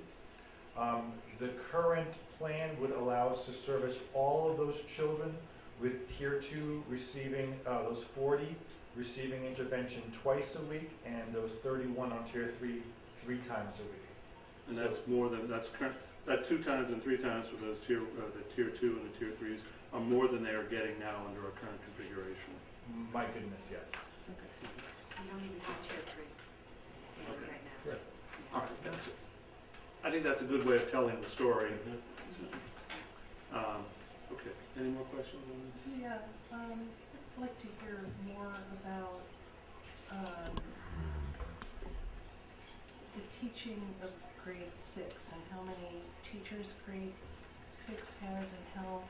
The current plan would allow us to service all of those children with Tier 2 receiving, those 40 receiving intervention twice a week, and those 31 on Tier 3 3 times a week. And that's that 2 times and 3 times for those the Tier 2 and the Tier 3s are more than they are getting now under our current configuration. My goodness, yes. We don't even have Tier 3 Okay. right now. All right, I think that's a good way of telling the story. Okay, any more questions on this? Yeah, I'd like to hear more about the teaching of grade 6 and how many teachers grade 6 has and how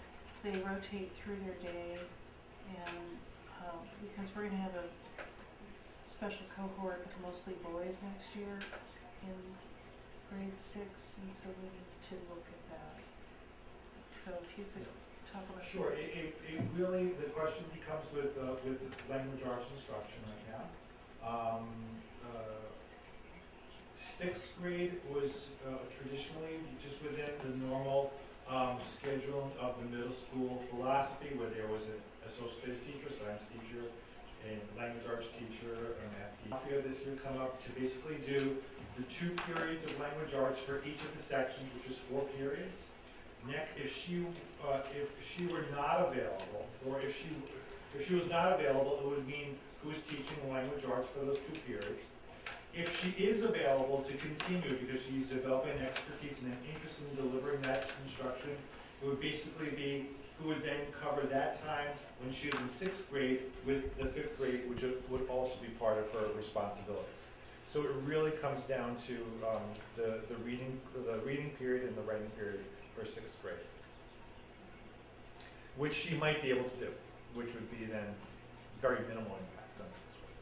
they rotate through their day, and because we're going to have a special cohort of mostly boys next year in grade 6, and so we need to look at that. So if you could talk about Sure. It really, the question becomes with language arts instruction right now. 6th grade was traditionally just within the normal schedule of the middle school philosophy, where there was a social studies teacher, science teacher, and language arts teacher, and math teacher. This year come up to basically do the 2 periods of language arts for each of the sections, which is 4 periods. Next, if she were not available, or if she was not available, it would mean who is teaching language arts for those 2 periods. If she is available to continue because she's developing expertise and an interest in delivering that instruction, it would basically be who would then cover that time when she was in 6th grade with the 5th grade, which would also be part of her responsibilities. So it really comes down to the reading period and the writing period for 6th grade, which she might be able to do, which would be then very minimal impact on 6th grade.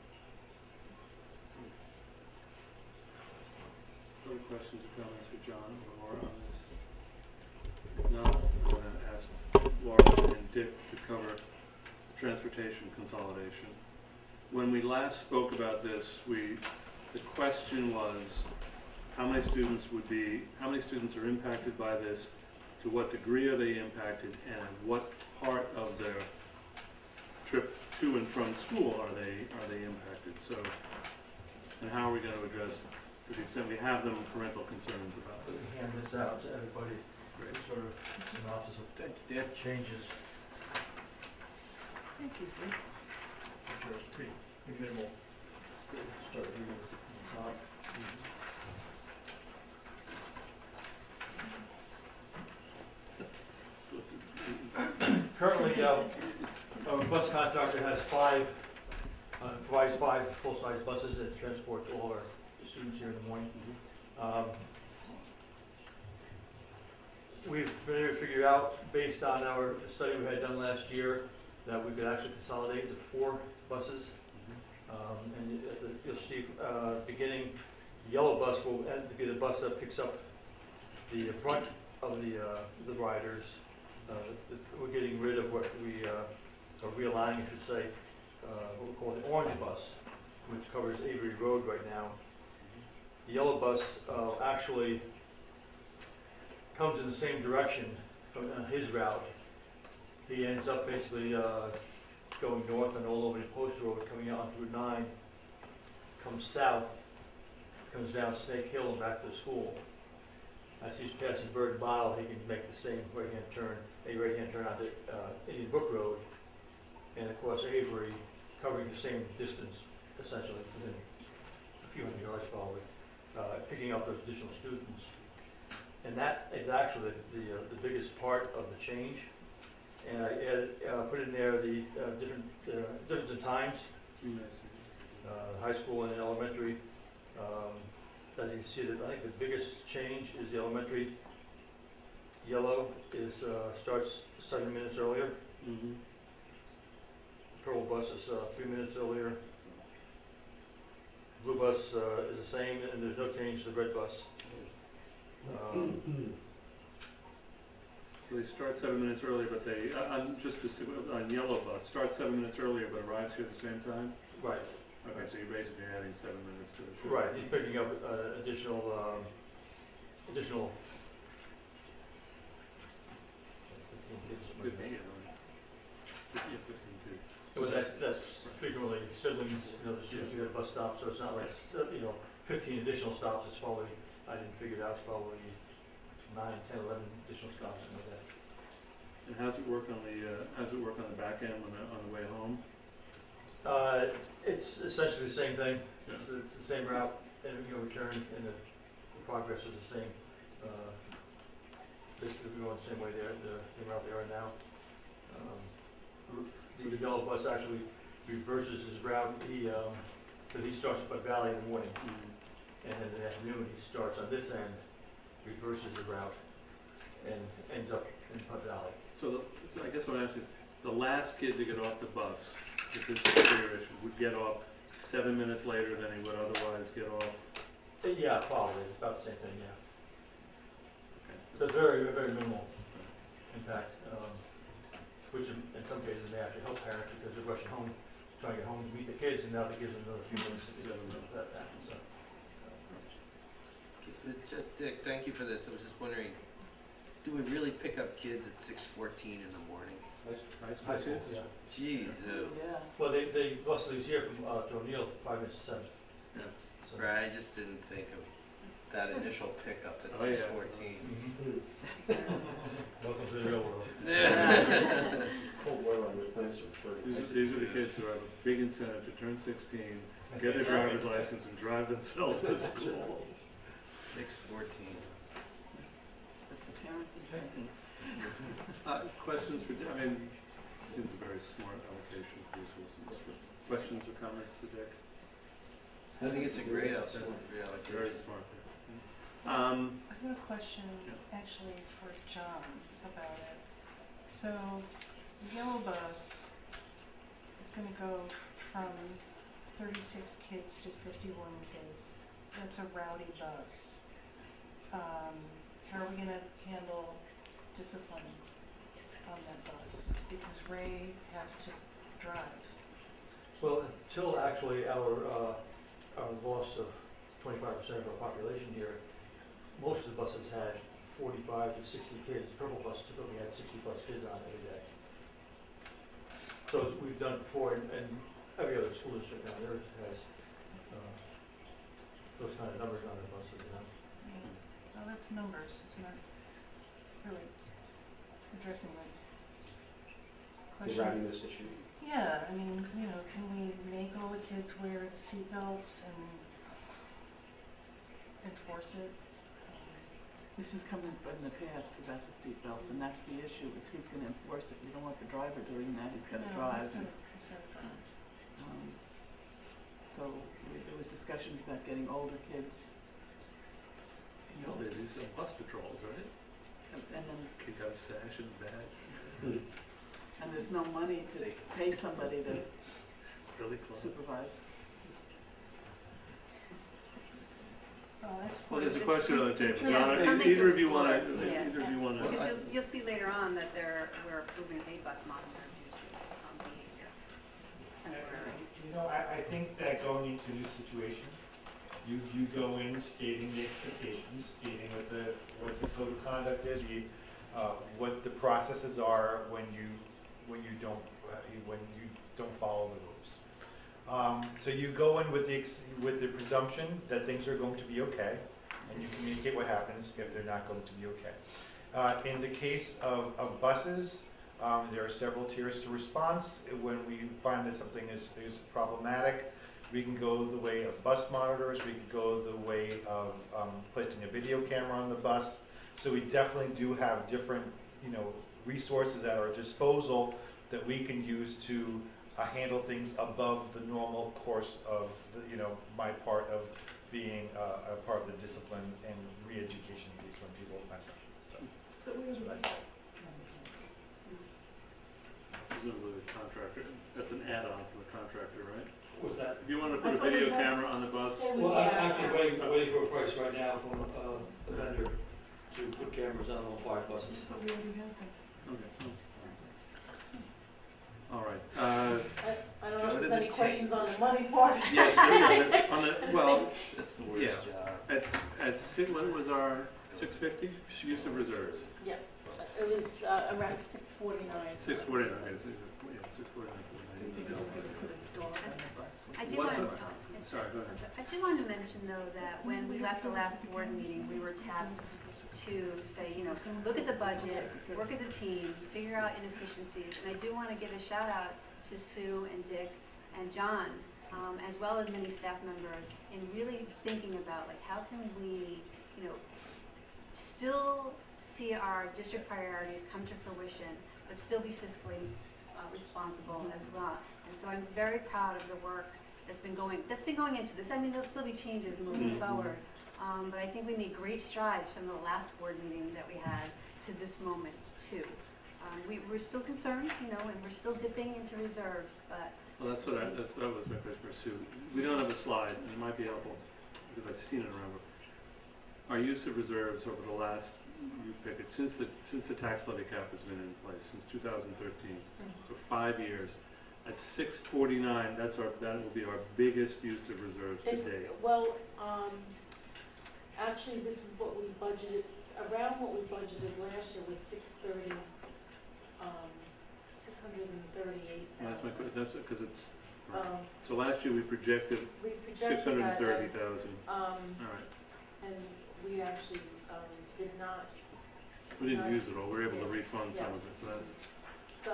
Other questions or comments for John or Laura on this? No, I'm going to ask Laura and Dick to cover transportation consolidation. When we last spoke about this, the question was how many students are impacted by this, to what degree are they impacted, and what part of their trip to and from school are they impacted? So, and how are we going to address, to the extent we have them, parental concerns about this? Hand this out to everybody. Great. Sort of synopsis of changes. Thank you, Dick. Sure, it's pretty minimal. Start reading at the top. Currently, our bus contractor has provides 5 full-size buses that transport all our students here in the morning. We've been able to figure out, based on our study we had done last year, that we could actually consolidate into 4 buses. And you'll see beginning, the yellow bus will be the bus that picks up the front of the riders. We're getting rid of what or realigning, I should say, what we call the orange bus, which covers Avery Road right now. The yellow bus actually comes in the same direction from his route. He ends up basically going north and all over the Post Road, coming out on Route 9, comes south, comes down Snake Hill and back to the school. As he's passing Bird Mile, he can make the same right-hand turn onto Indian Brook Road, and across Avery, covering the same distance, essentially, within a few hundred yards probably, picking up those additional students. And that is actually the biggest part of the change. And I added, put in there the difference in times, high school and elementary. As you see, I think the biggest change is the elementary. Yellow is starts 7 minutes earlier. Mm-hmm. Purple bus is 3 minutes earlier. Blue bus is the same, and there's no change to the red bus. They start 7 minutes earlier, but they, on yellow bus, start 7 minutes earlier, but arrives here at the same time? Right. Okay, so you're basically adding 7 minutes to the trip. Right, he's picking up additional 15 kids. 15 kids. Well, that's frequently siblings, the students who have bus stops, so it's not like, 15 additional stops, it's probably, I didn't figure it out, it's probably 9, 10, 11 additional stops, something like that. And how's it work on the back end on the way home? It's essentially the same thing. Yeah. It's the same route, and return, and the progress is the same. Basically, we're going the same way there, the same route they are now. The yellow bus actually reverses his route. Because he starts at Valley in the morning, and then in the afternoon he starts on this end, reverses the route, and ends up in Putt Valley. So I guess what I'm asking, the last kid to get off the bus, if this configuration, would get off 7 minutes later than he would otherwise get off? Yeah, probably. It's about the same thing, yeah. Okay. But very, very minimal, in fact, which in some cases may actually help parents because they're rushing home, trying to get home to meet the kids, and now that gives them another few minutes to get that happen, so. Dick, thank you for this. I was just wondering, do we really pick up kids at 6:14 in the morning? High school kids? Yeah. Jeez, Well, they bus leaves here from, to O'Neill 5 minutes to 7. Yeah. So. right, I just didn't think of that initial pickup at Oh, yeah. 6:14. Welcome to the real world. Cold weather on the plants are 30. These are the kids who have a big incentive to turn 16, get their driver's license, and drive themselves to school. 6:14. That's the parents' incentive. Questions for, it seems a very smart allocation of resources. Questions or comments for Dick? I think it's a great Very reallocation. smart. I have a question actually for John about it. So, yellow bus is going to go from 36 kids to 51 kids. That's a rowdy bus. How are we going to handle discipline on that bus? Because Ray has to drive. Well, until actually our loss of 25% of our population here, most of the buses had 45 to 60 kids. Purple bus typically had 60 plus kids on every day. So we've done before, and every other school district on earth has those kind of numbers on their buses. Yeah. Well, that's numbers. It's not really addressing the The question. rowdiness issue. Yeah, can we make all the kids wear seatbelts and enforce it? This has come in from the past about the seatbelts, and that's the issue, is who's going to enforce it. You don't want the driver doing that, he's got to drive. He's gotta drive. So there was discussions about getting older kids. They do some bus patrols, right? And then, Kick out a sash and a badge. and there's no money to pay somebody to Really close. supervise. Well, there's a question on the table. Yeah, John, something to either of you want explore. to, Yeah. either of you want to. Because you'll see later on that we're approving a bus monitor due to behavior. Temporary. I think that going into a new situation, you go in stating the expectations, stating what the code of conduct is, what the processes are when you don't follow the rules. So you go in with the presumption that things are going to be okay, and you communicate what happens if they're not going to be okay. In the case of buses, there are several tiers to response. When we find that something is problematic, we can go the way of bus monitors, we can go the way of placing a video camera on the bus So we definitely do have different, you know, resources at our disposal that we can use to handle things above the normal course of, the, you know, my part of being a part of the discipline and re-education piece when people mess up. So. Presumably the contractor, that's an add-on for the contractor, right? What's that? If you want to put a video camera on the bus, Well, I'm actually waiting for a price right now from a vendor to put cameras on all 5 buses. okay. All right. I don't know What if does there's any it questions take? on the money part. Yes, on the, well, That's the worst Yeah. job. what was our 650 use of reserves? Yeah, it was around 649. 649, yeah, 649. I did What's want, up? Sorry, go ahead. I did want to mention though that when we left the last board meeting, we were tasked to say, you know, so look at the budget, work as a team, figure out inefficiencies. And I do want to give a shout out to Sue and Dick and John, as well as many staff members, in really thinking about like how can we, you know, still see our district priorities come to fruition, but still be fiscally responsible as well. And so I'm very proud of the work that's been going into this. I mean, there'll still be changes moving forward, but I think we made great strides from the last board meeting that we had to this moment too. We're still concerned, you know, and we're still dipping into reserves, but. Well, that was my question for Sue. We don't have a slide, and it might be helpful, because I've seen it around. Our use of reserves over the last, you pick it, since the tax levy cap has been in place, since 2013, so 5 years. At 649, that will be our biggest use of reserves to date. Well, actually, this is what we budgeted, around what we budgeted last year was 638,000. That's my question, that's because it's, so last year we projected We projected 630,000. All that, right. and we actually did not. We didn't use it all, we were able to Yeah. refund some Yeah. of it, so that's, So,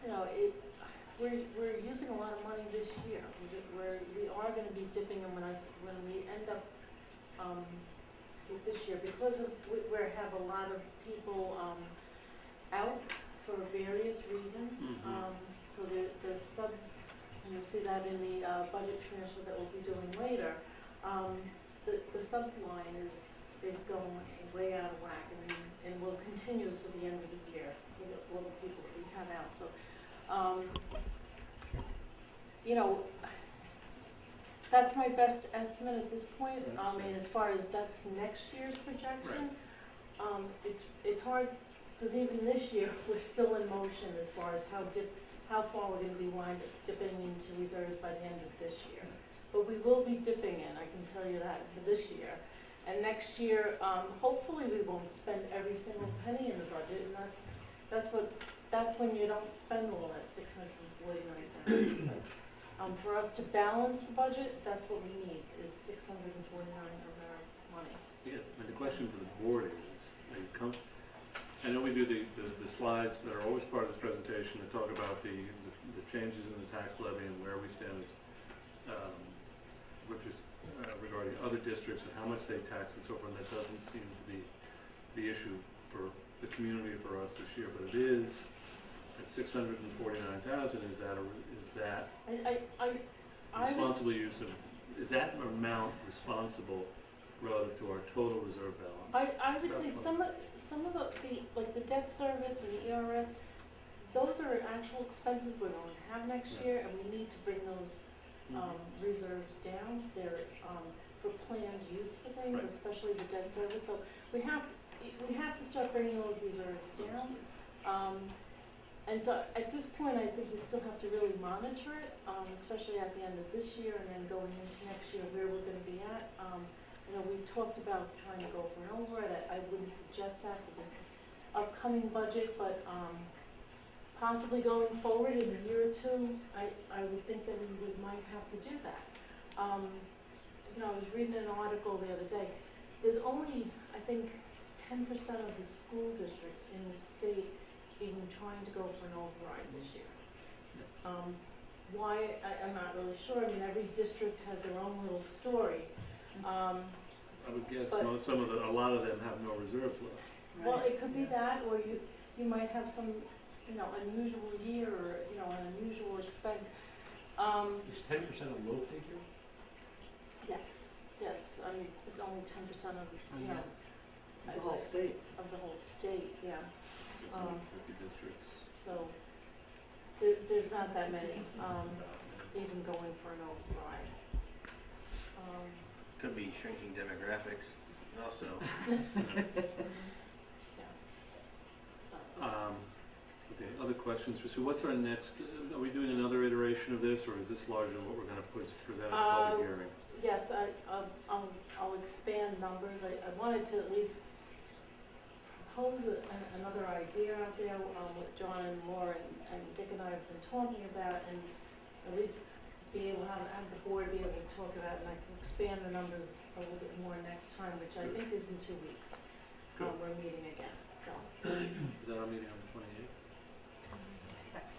you know, we're using a lot of money this year. We are going to be dipping, and when we end up with this year, because we have a lot of people out for various reasons. So the sub, and you'll see that in the budget transfer that we'll be doing later. The sub line is going way out of whack, and will continue to the end of the year with all the people that we have out. So, you know, that's my best estimate at this point. And as far as that's next year's projection, it's hard because even this year we're still in motion as far as how far we're going to be dipping into reserves by the end of this year. But we will be dipping in, I can tell you that, for this year. And next year, hopefully we won't spend every single penny in the budget, and that's when you don't spend all that $649,000. For us to balance the budget, that's what we need, is $649,000 of our money. yeah, and the question for the board is, I know we do the slides that are always part of this presentation that talk about the changes in the tax levy and where we stand regarding other districts and how much they tax and so forth. And that doesn't seem to be the issue for the community for us this year, but it is at 649,000. Is that responsible use of? Is that amount responsible relative to our total reserve balance? I would say some of the like the debt service and the ERS, those are actual expenses we're going to have next year, and we need to bring those reserves down. They're for planned use for things, especially the debt service. So we have to start bringing those reserves down. And so at this point, I think we still have to really monitor it, especially at the end of this year and then going into next year where we're going to be at. You know, we've talked about trying to go for an override. I wouldn't suggest that for this upcoming budget, but possibly going forward in a year or two, I would think that we might have to do that. You know, I was reading an article the other day. There's only, I think, 10% of the school districts in the state even trying to go for an override this year. Why? I'm not really sure. I mean, every district has their own little story. I would guess But- a lot of them have no reserves left. Well, it could be that, or you might have some, unusual year, or, an unusual expense. Is 10% a low figure? Yes, I mean, it's only 10% of, The whole state. of the whole state, yeah. There's only 50 districts. So, there's not that many, even going for an override. Could be shrinking demographics also. Yeah. So, Okay, other questions for Sue? What's our next, are we doing another iteration of this, or is this largely what we're gonna present at the public hearing? Yes, I'll expand numbers. I wanted to at least propose another idea out there, what John and Laura and Dick and I have been talking about, and at least be able to have the board be able to talk about, and I can expand the numbers a little bit more next time, which I think is in 2 weeks. Good. We're meeting again, so. Is that our meeting on the 28th? Second.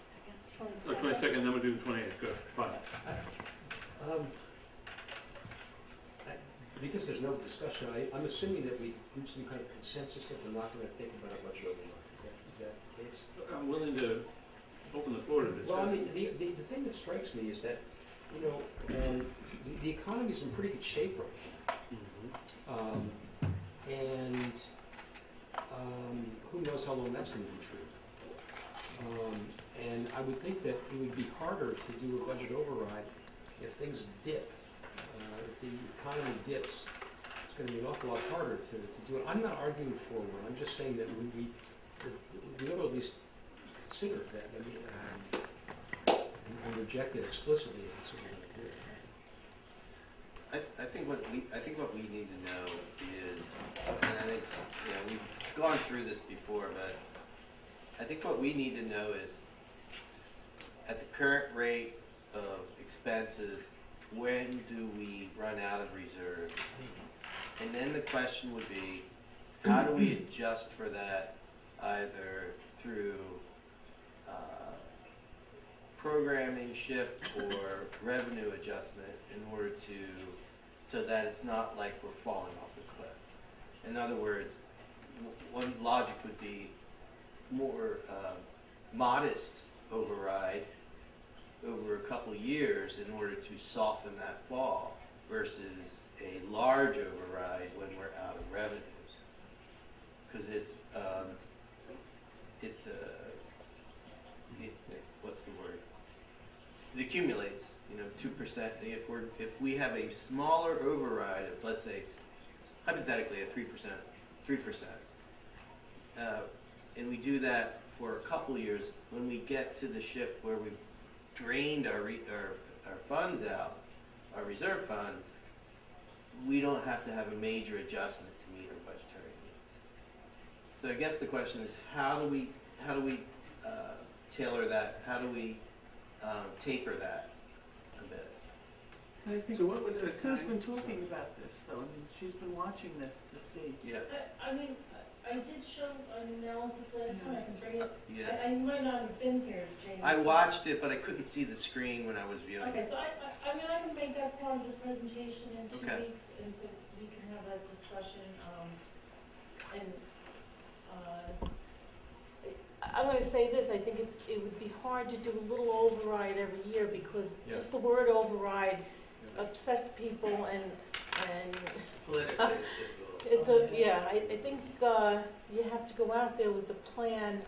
Oh, 22nd, then we're doing 28th, good, fine. Because there's no discussion, I'm assuming that we reach some kind of consensus that we're not going to think about a budget override. Is that the case? I'm willing to open the floor to Well, I discussion. mean, the thing that strikes me is that, the economy's in pretty good shape right now. And who knows how long that's going to be true. And I would think that it would be harder to do a budget override if things dip. If the economy dips, it's going to be an awful lot harder to do it. I'm not arguing for one. I'm just saying that we ought to at least consider that and reject it explicitly. That's what we're going to do. I think what we need to know is, and I think we've gone through this before, but I think what we need to know is, at the current rate of expenses, when do we run out of reserve? And then the question would be, how do we adjust for that, either through programming shift or revenue adjustment, in order to, so that it's not like we're falling off a cliff. In other words, one logic would be more modest override over a couple years in order to soften that fall, versus a large override when we're out of revenues. Because what's the word? It accumulates, 2%. If we have a smaller override of, let's say, hypothetically a 3%, and we do that for a couple years, when we get to the shift where we've drained our funds out, our reserve funds, we don't have to have a major adjustment to meet our budgetary needs. So I guess the question is, how do we tailor that? How do we taper that a bit? I think So what would Sue's been talking about this, though. I mean, she's been watching this to see. Yeah. I mean, I did show an analysis last time, I can bring it. Yeah. I might not have been here, James. I watched it, but I couldn't see the screen when I was viewing Okay, it. so I mean, I can make that part of the presentation in 2 Okay. weeks, and so we can have that discussion, I'm gonna say this, I think it would be hard to do a little override every year, because Yeah. just the word override upsets people, and Politically, it's difficult. it's I think you have to go out there with a plan,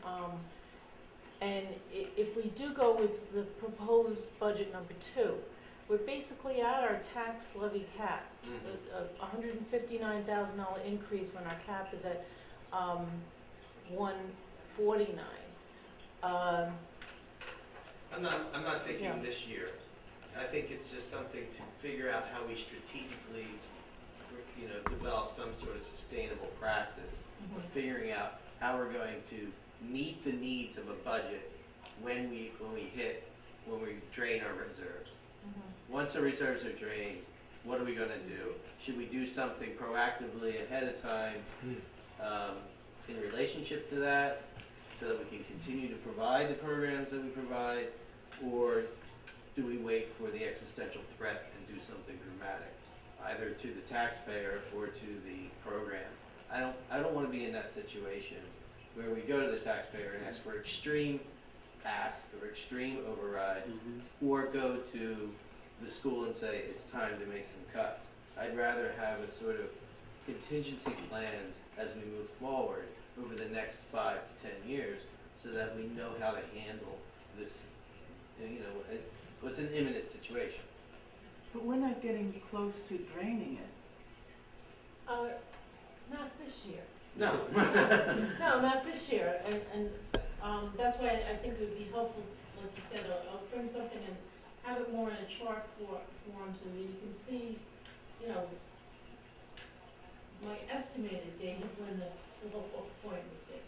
and if we do go with the proposed budget number 2, we're basically at our tax levy cap, a $159,000 increase when our cap is at $149. I'm not thinking Yeah. this year. I think it's just something to figure out how we strategically, develop some sort of sustainable practice of figuring out how we're going to meet the needs of a budget when we drain our reserves. Once our reserves are drained, what are we going to do? Should we do something proactively ahead of time in relationship to that, so that we can continue to provide the programs that we provide, or do we wait for the existential threat and do something dramatic? either to the taxpayer or to the program. I don't want to be in that situation where we go to the taxpayer and ask for extreme ask or extreme override, or go to the school and say it's time to make some cuts. I'd rather have a sort of contingency plans as we move forward over the next 5 to 10 years, so that we know how to handle this, what's an imminent situation. But we're not getting close to draining it. Not this year. No. No, not this year, and that's why I think it would be helpful, like you said, I'll bring something and have it more in a chart form so that you can see, my estimated date of when the local point would be.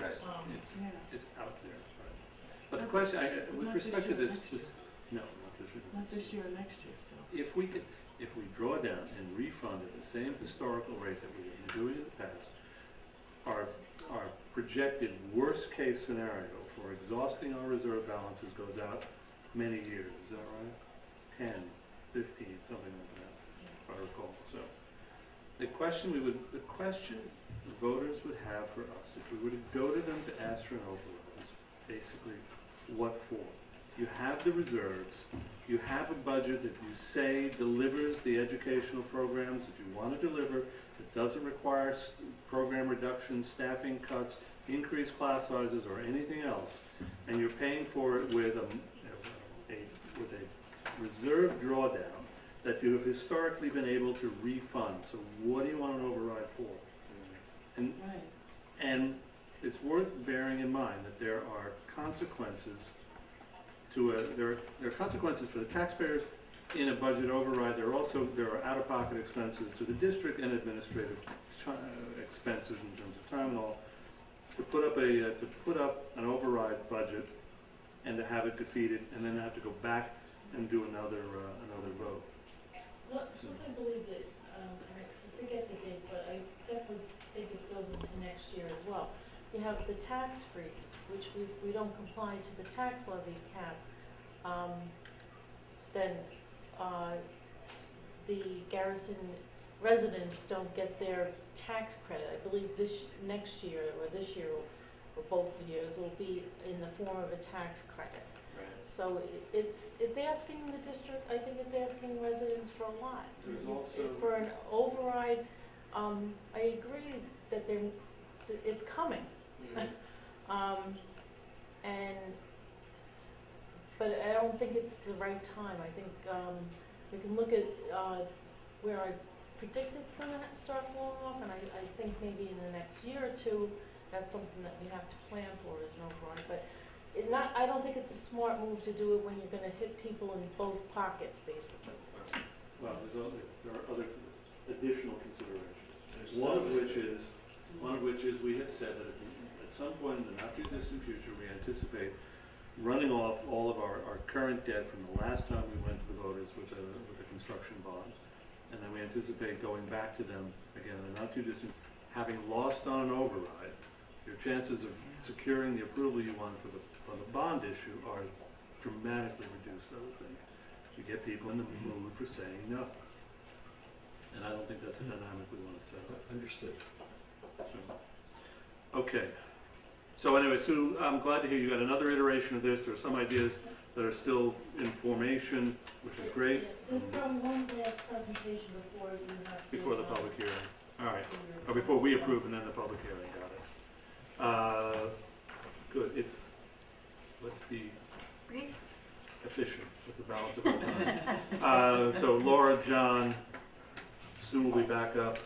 It's, Yeah. it's out there, right? But the question, with Not respect to this this, year, no, not this year. Not this year, next year, so. If we draw down and refund at the same historical rate that we have been doing in the past, our projected worst-case scenario for exhausting our reserve balances goes out many years, is that right? 10, 15, something like that, if I recall. So the question the voters would have for us, if we were to go to them to ask for an override, is basically what for? You have the reserves, you have a budget that you say delivers the educational programs that you want to deliver, it doesn't require program reductions, staffing cuts, increased class sizes, or anything else, and you're paying for it with a reserve drawdown that you have historically been able to refund. So what do you want an override for? And, Right. and it's worth bearing in mind that there are consequences there are consequences for the taxpayers in a budget override. There are out-of-pocket expenses to the district and administrative expenses in terms of time and all. To put up an override budget and to have it defeated, and then have to go back and do another vote. Well, I believe that, I forget the dates, but I definitely think it goes into next year as well. You have the tax freeze, which we don't comply to the tax levy cap, then the Garrison residents don't get their tax credit. I believe next year or this year or both years will be in the form of a tax credit. Right. So it's asking the district, I think it's asking residents for a lot. There's also For an override, I agree that it's coming. But I don't think it's the right time. I think we can look at where I predict it's going to start falling off, and I think maybe in the next year or two, that's something that we have to plan for as an override. But I don't think it's a smart move to do it when you're going to hit people in both pockets, basically. Well, there are other additional considerations. One of which is we have said that at some point in the not too distant future, we anticipate running off all of our current debt from the last time we went to the voters with a construction bond, and then we anticipate going back to them again in the not too distant. Having lost on an override, your chances of securing the approval you want for the bond issue are dramatically reduced, I would think. You get people in the mood for saying no. And I don't think that's a dynamic we want to set up. Understood. So, okay. So anyway, Sue, I'm glad to hear you got another iteration of this. There are some ideas that are still in formation, which is great. There's probably one last presentation before you have to... Before the public hearing. All right. Or before we approve and then the public hearing. Got it. Good. Let's be Brief? efficient with the balance of our time. So Laura, John, Sue will be back up.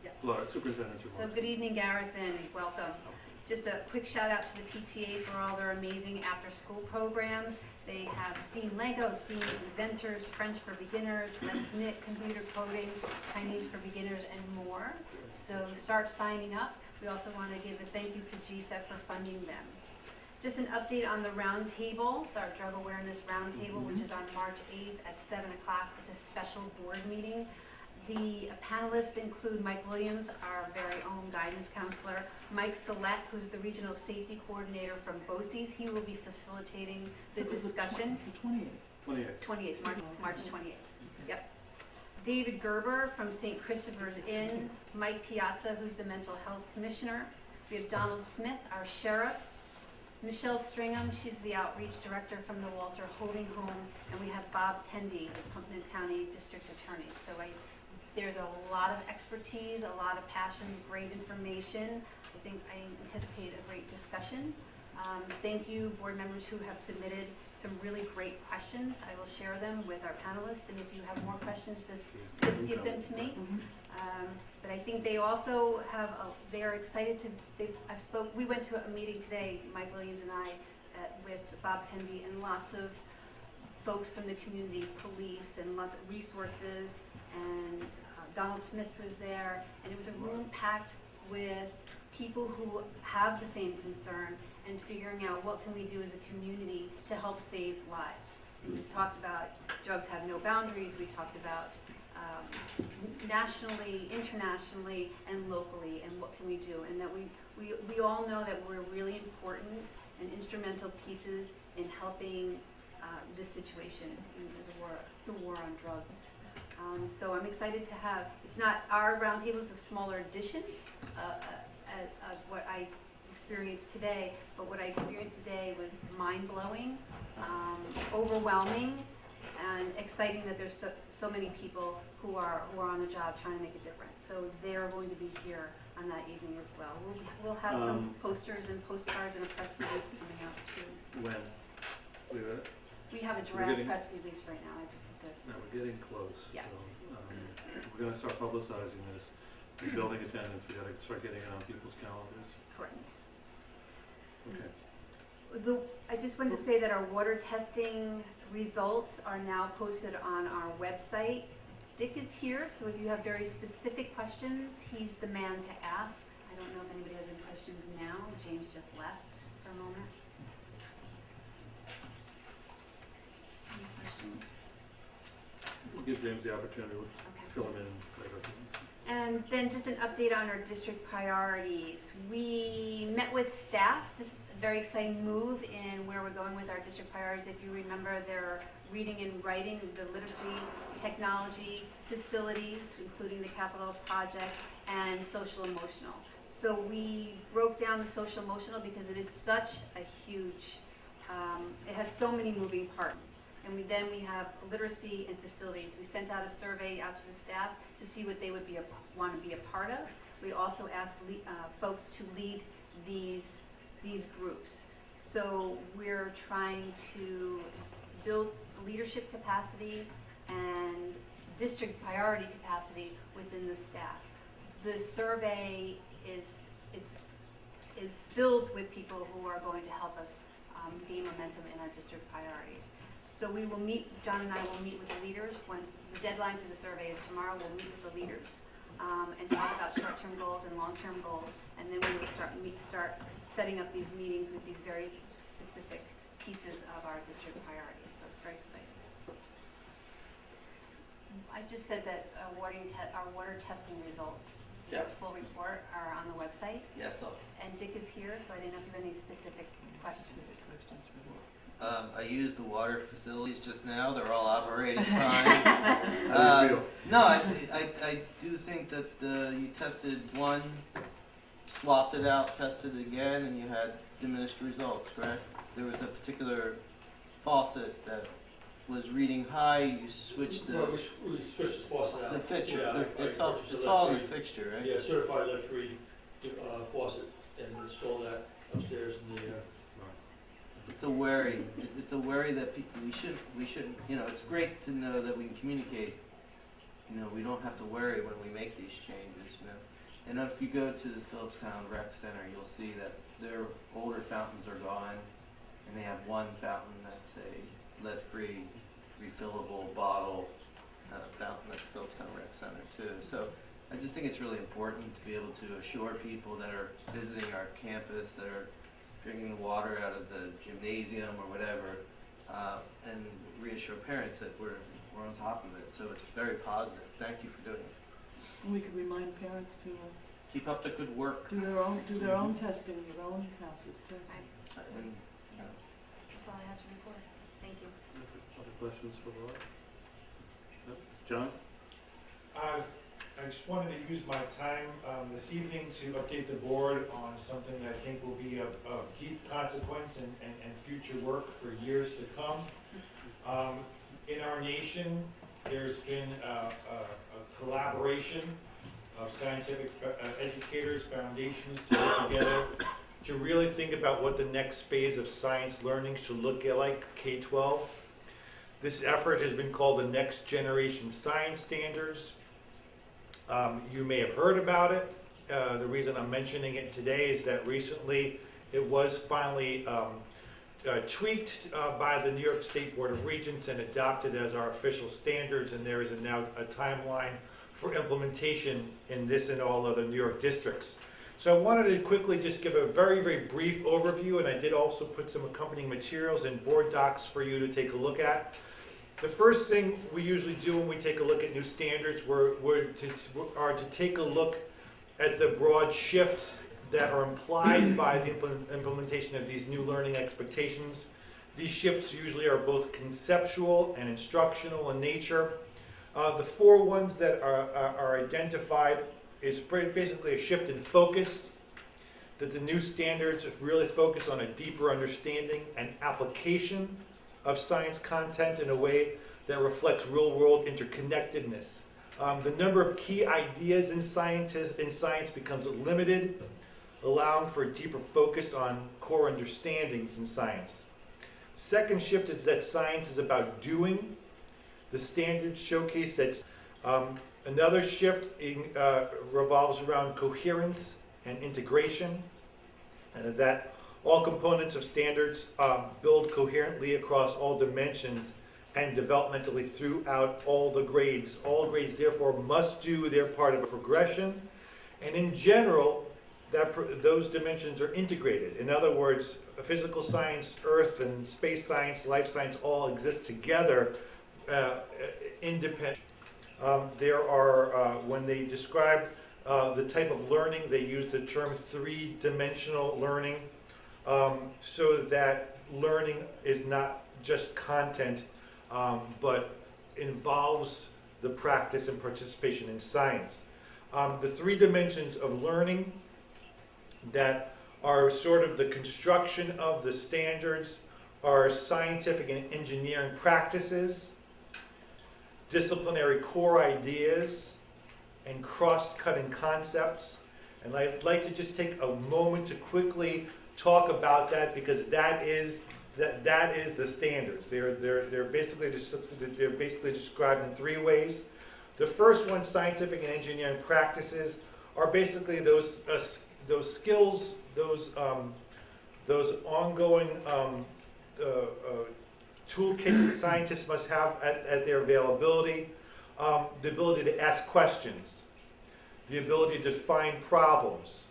Yes. Laura, Superintendent's report. So good evening, Garrison, welcome. Just a quick shout out to the PTA for all their amazing after-school programs. They have STEAM Lego, STEAM Inventors, French for Beginners, Let's Knit, Computer Coding, Chinese for Beginners, and more. So start signing up. We also want to give a thank you to GSEP for funding them. Just an update on the roundtable, our drug awareness roundtable, which is on March 8th at 7 o'clock. It's a special board meeting. The panelists include Mike Williams, our very own guidance counselor, Mike Select, who's the regional safety coordinator from BOCES. He will be facilitating the discussion. The 28th. 28th. March 28th. Yep. David Gerber from St. Christopher's Inn, Mike Piazza, who's the Mental Health Commissioner. We have Donald Smith, our Sheriff. Michelle Stringham, she's the Outreach Director from the Walter Holding Home. And we have Bob Tendy, the Putnam County District Attorney. So there's a lot of expertise, a lot of passion, great information. I anticipate a great discussion. Thank you, board members who have submitted some really great questions. I will share them with our panelists, and if you have more questions, just give them to me. But I think they also have, they are excited to, we went to a meeting today, Mike Williams and I, with Bob Tendy, and lots of folks from the community, police, and lots of resources, and Donald Smith was there, and it was a room packed with people who have the same concern and figuring out what can we do as a community to help save lives. And we talked about drugs have no boundaries. We talked about nationally, internationally, and locally, and what can we do. And that we all know that we're really important and instrumental pieces in helping this situation, in the war on drugs. So I'm excited to have, it's not, our roundtable is a smaller edition of what I experienced today, but what I experienced today was mind-blowing, overwhelming, and exciting that there's so many people who are on the job trying to make a difference. So they're going to be here on that evening as well. We'll have some posters and postcards and a press release coming out too. When? We have a draft press release right now. I just have to. No, we're getting close. Yeah. So, we're going to start publicizing this. Building attendance, we got to start getting it on people's calendars. Correct. Okay. I just wanted to say that our water testing results are now posted on our website. Dick is here, so if you have very specific questions, he's the man to ask. I don't know if anybody has any questions now. James just left for a moment. Any questions? We'll give James the opportunity to fill him in later. And then just an update on our district priorities. We met with staff. This is a very exciting move in where we're going with our district priorities. If you remember, they're reading and writing, the literacy, technology, facilities, including the capital project, and social emotional. So we broke down the social emotional because it is such a huge, it has so many moving parts. And then we have literacy and facilities. We sent out a survey out to the staff to see what they would want to be a part of. We also asked folks to lead these groups. So we're trying to build leadership capacity and district priority capacity within the staff. The survey is filled with people who are going to help us gain momentum in our district priorities. So we will meet, John and I will meet with the leaders once the deadline for the survey is tomorrow. We'll meet with the leaders and talk about short-term goals and long-term goals, and then we will start setting up these meetings with these very specific pieces of our district priorities. So it's very exciting. I just said that our water testing results, the full report, are on the website. Yes, sir. And Dick is here, so I didn't know if you have any specific questions. I used the water facilities just now. They're all operating fine. No, I do think that you tested one, swapped it out, tested it again, and you had diminished results, correct? There was a particular faucet that was reading high. You switched the We switched the faucet out. the fixture. Yeah, It's all in the fixture, right? Yeah, certified lead-free faucet, and install that upstairs in the. It's a worry. It's a worry that people, we shouldn't, it's great to know that we can communicate. We don't have to worry when we make these changes, And if you go to the Phillipstown Rec Center, you'll see that their older fountains are gone, and they have one fountain that's a lead-free, refillable bottle fountain at the Phillipstown Rec Center too. So I just think it's really important to be able to assure people that are visiting our campus, that are drinking the water out of the gymnasium or whatever, and reassure parents that we're on top of it. So it's very positive. Thank you for doing it. And we could remind parents to Keep up the good work. do their own testing in their own houses too. And, That's all I have to report. Thank you. Other questions for Laura? No? John? I just wanted to use my time this evening to update the board on something that I think will be of deep consequence and future work for years to come. In our nation, there's been a collaboration of scientific educators, foundations to get together to really think about what the next phase of science learning should look like, K-12. This effort has been called the Next Generation Science Standards. You may have heard about it. The reason I'm mentioning it today is that recently it was finally tweaked by the New York State Board of Regents and adopted as our official standards, and there is now a timeline for implementation in this and all other New York districts. So I wanted to quickly just give a very, very brief overview, and I did also put some accompanying materials in board docs for you to take a look at. The first thing we usually do when we take a look at new standards are to take a look at the broad shifts that are implied by the implementation of these new learning expectations. These shifts usually are both conceptual and instructional in nature. The four ones that are identified is basically a shift in focus, that the new standards really focus on a deeper understanding and application of science content in a way that reflects real-world interconnectedness. The number of key ideas in science becomes limited, allowing for a deeper focus on core understandings in science. Second shift is that science is about doing. The standards showcase that. Another shift revolves around coherence and integration, that all components of standards build coherently across all dimensions and developmentally throughout all the grades. All grades, therefore, must do their part of a progression, and in general, those dimensions are integrated. In other words, physical science, earth and space science, life science all exist together independent. There are, when they describe the type of learning, they use the term three-dimensional learning, so that learning is not just content, but involves the practice and participation in science. The three dimensions of learning that are sort of the construction of the standards are scientific and engineering practices, disciplinary core ideas, and cross-cutting concepts. And I'd like to just take a moment to quickly talk about that, because that is the standards. They're basically described in three ways. The first one, scientific and engineering practices, are basically those skills, those ongoing toolkits that scientists must have at their availability. The ability to ask questions, the ability to define problems,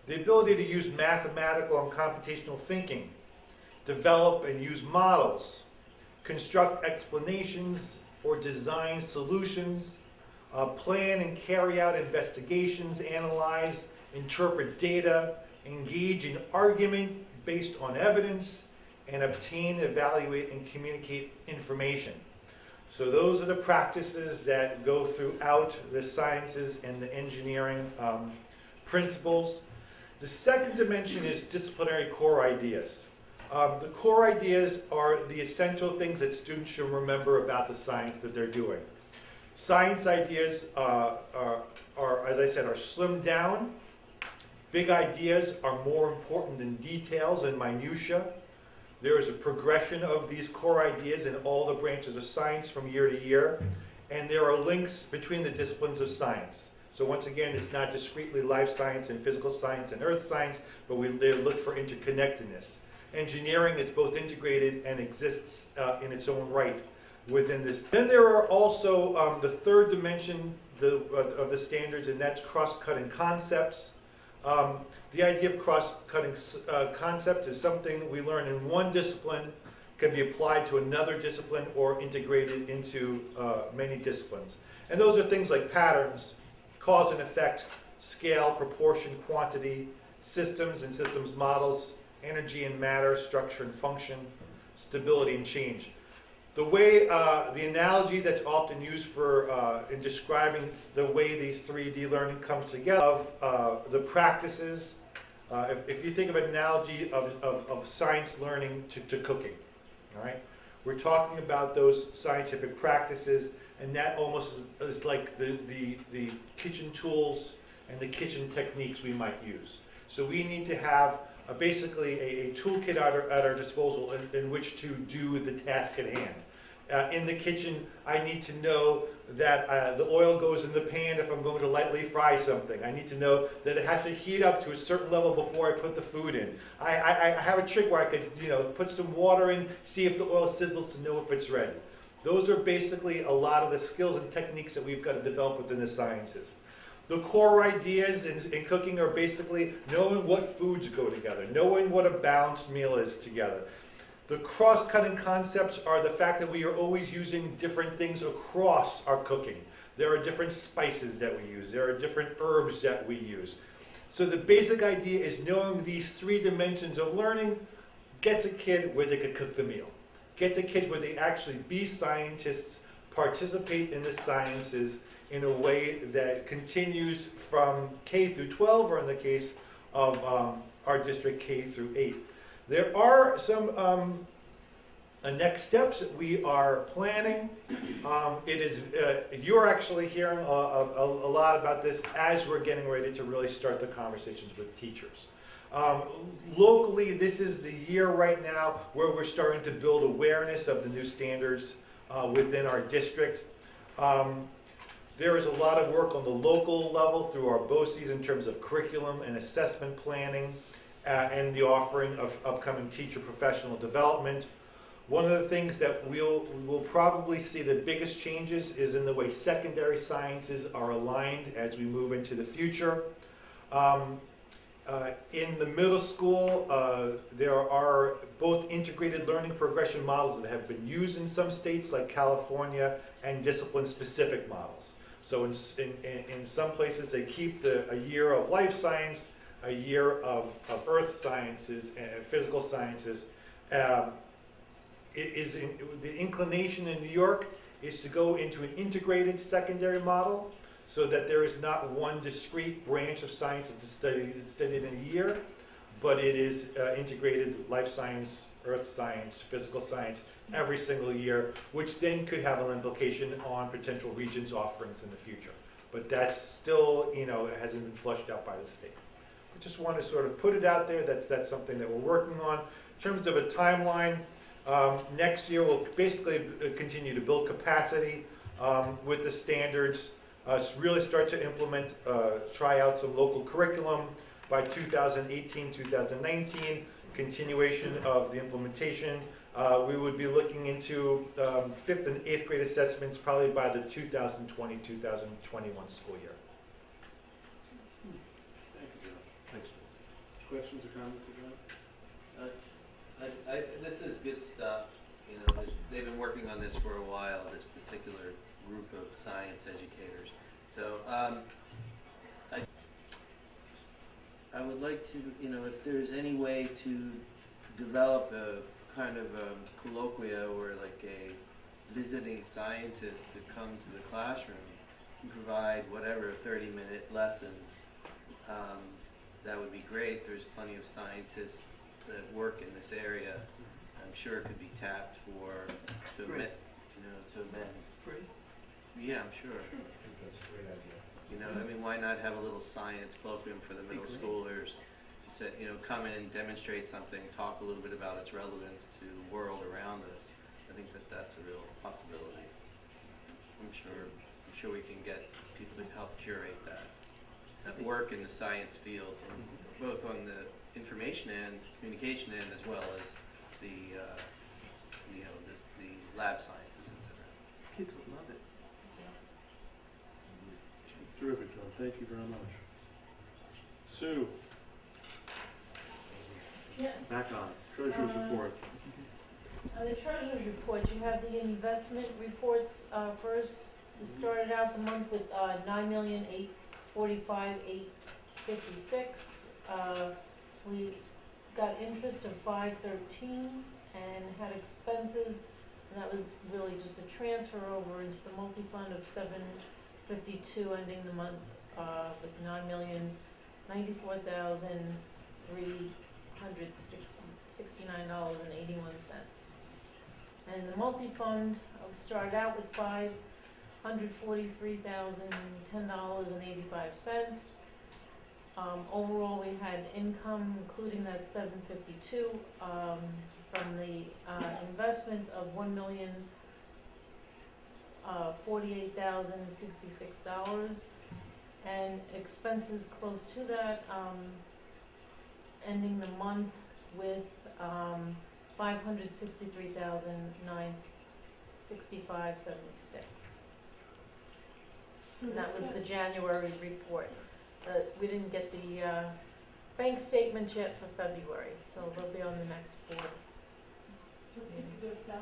the ability to use mathematical and computational thinking, develop and use models, construct explanations or design solutions, plan and carry out investigations, analyze, interpret data, engage in argument based on evidence, and obtain, evaluate, and communicate information. So those are the practices that go throughout the sciences and the engineering principles. The second dimension is disciplinary core ideas. The core ideas are the essential things that students should remember about the science that they're doing. Science ideas are, as I said, are slimmed down. Big ideas are more important than details and minutiae. There is a progression of these core ideas in all the branches of science from year to year, and there are links between the disciplines of science. So once again, it's not discretely life science and physical science and earth science, but they look for interconnectedness. Engineering is both integrated and exists in its own right within this. Then there are also the third dimension of the standards, and that's cross-cutting concepts. The idea of cross-cutting concept is something we learn in one discipline, can be applied to another discipline or integrated into many disciplines. And those are things like patterns, cause and effect, scale, proportion, quantity, systems and systems models, energy and matter, structure and function, stability and change. The way, the analogy that's often used for, in describing the way these 3D learning comes together, of the practices, if you think of an analogy of science learning to cooking, all right? We're talking about those scientific practices, and that almost is like the kitchen tools and the kitchen techniques we might use. So we need to have basically a toolkit at our disposal in which to do the task at hand. In the kitchen, I need to know that the oil goes in the pan if I'm going to lightly fry something. I need to know that it has to heat up to a certain level before I put the food in. I have a trick where I could, put some water in, see if the oil sizzles to know if it's ready. Those are basically a lot of the skills and techniques that we've got to develop within the sciences. The core ideas in cooking are basically knowing what foods go together, knowing what a balanced meal is together. The cross-cutting concepts are the fact that we are always using different things across our cooking. There are different spices that we use. There are different herbs that we use. So the basic idea is knowing these 3 dimensions of learning gets a kid where they could cook the meal. Get the kids where they actually be scientists, participate in the sciences in a way that continues from K through 12, or in the case of our district, K through 8. There are some next steps that we are planning. You're actually hearing a lot about this as we're getting ready to really start the conversations with teachers. Locally, this is the year right now where we're starting to build awareness of the new standards within our district. There is a lot of work on the local level through our BOCES in terms of curriculum and assessment planning and the offering of upcoming teacher professional development. One of the things that we'll probably see the biggest changes is in the way secondary sciences are aligned as we move into the future. In the middle school, there are both integrated learning progression models that have been used in some states like California, and discipline-specific models. So in some places they keep a year of life science, a year of earth sciences and physical sciences. The inclination in New York is to go into an integrated secondary model, so that there is not one discrete branch of science that's studied in a year, but it is integrated life science, earth science, physical science every single year, which then could have an implication on potential regions offerings in the future. But that's still, hasn't been fleshed out by the state. I just want to sort of put it out there. That's something that we're working on. In terms of a timeline, next year we'll basically continue to build capacity with the standards. Really start to implement, try out some local curriculum by 2018, 2019, continuation of the implementation. We would be looking into 5th and 8th grade assessments probably by the 2020-2021 school year. Thank you, John. Thanks. Questions or comments about it? This is good stuff. They've been working on this for a while, this particular group of science educators. So I would like to, if there's any way to develop a kind of colloquia or like a visiting scientist to come to the classroom and provide whatever 30-minute lessons, that would be great. There's plenty of scientists that work in this area. I'm sure it could be tapped to amend. Free? Yeah, I'm sure. That's a great idea. Why not have a little science colloquium for the middle schoolers to say, come in and demonstrate something, talk a little bit about its relevance to the world around us. I think that's a real possibility. I'm sure we can get people to help curate that work in the science fields, and both on the information end, communication end, as well as the lab sciences, etc. Kids would love it. It's terrific, John. Thank you very much. Sue, Yes. back on. Treasurer's report. The treasurer's report, you have the investment reports first. We started out the month with $9,845,856. We got interest of $513, and had expenses, and that was really just a transfer over into the multi-fund of $752, ending the month with $9,094,369.81. And the multi-fund started out with $543,010.85. Overall, we had income, including that 752, from the investments of $1,048,066, and expenses close to that, ending the month with $563,965.76. And that was the January report. We didn't get the bank statements yet for February, so they'll be on the next board. Let's get to this $1,000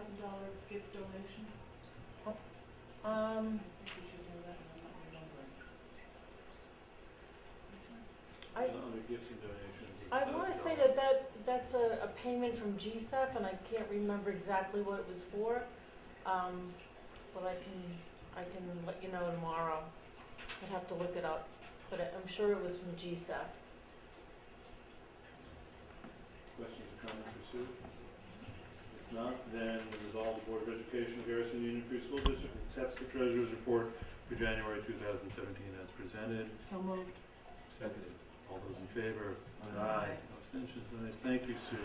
gift donation. Um, I think we should do that, and I'm not remembering. Under gifts and donations. I want to say that's a payment from GSEF, and I can't remember exactly what it was for, but I can let you know tomorrow. I'd have to look it up, but I'm sure it was from GSEF. Questions or comments for Sue? If not, then resolve the Board of Education of Garrison Union Free School District accepts the treasurer's report for January 2017 as presented. So moved. Seconded. All those in favor? Aye. Abstentions, nice. Thank you, Sue.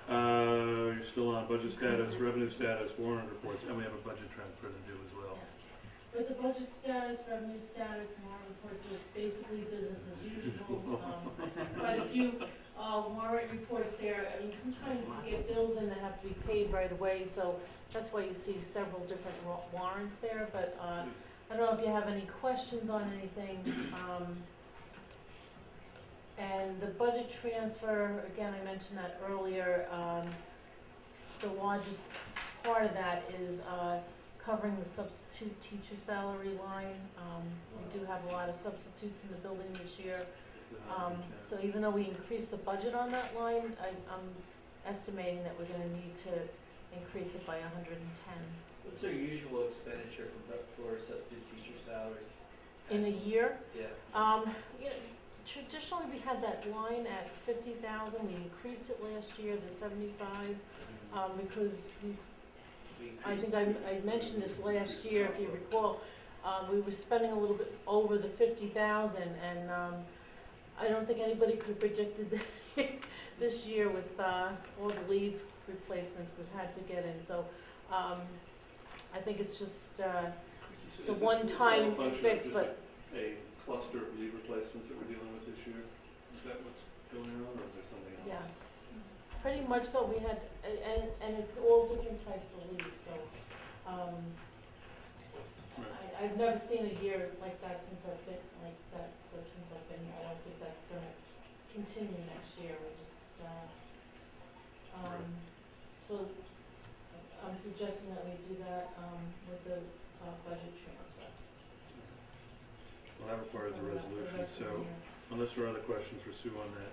You're still on budget status, revenue status, warrant reports, and we have a budget transfer to do as well. With the budget status, revenue status, warrant reports, so it's basically business as usual. Quite a few warrant reports there. I mean, sometimes we get bills in that have to be paid right away, so that's why you see several different warrants there. But I don't know if you have any questions on anything. And the budget transfer, again, I mentioned that earlier. The largest part of that is covering the substitute teacher salary line. We do have a lot of substitutes in the building this year. So even though we increased the budget on that line, I'm estimating that we're going to need to increase it by 110. What's our usual expenditure for substitute teacher salaries? In a year? Yeah. You know, traditionally, we had that line at 50,000. We increased it last year to 75 because I think I mentioned this last year, if you recall. We were spending a little bit over the 50,000, and I don't think anybody could have predicted this year with all the leave replacements we've had to get in. So I think it's just it's a one-time fix, but a cluster of leave replacements that we're dealing with this year. Is that what's going on, or is there something else? yes, pretty much so. We had, and it's all different types of leave. So I've never seen a year like that since I've been here. I don't think that's going to continue next year. We just so I'm suggesting that we do that with the budget transfer. Well, that requires a For the resolution, rest of the so year. unless there are other questions for Sue on that.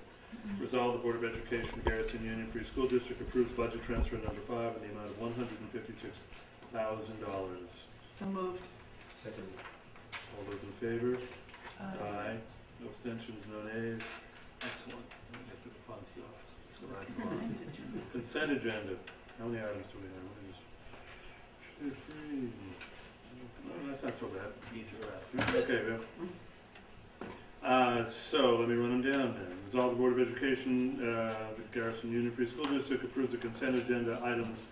Resolve the Board of Education, Garrison Union Free School District approves budget transfer number 5 in the amount of $156,000. So moved. Seconded. All those in favor? Aye. No abstentions, no nays. Excellent. We'll get to the fun stuff. Let's go right along. Consent agenda. How many items do we have? One, two, three. No, that's not so bad. B through F. Okay, Bill. So let me run them down then. Resolve the Board of Education, the Garrison Union Free School District approves the consent agenda items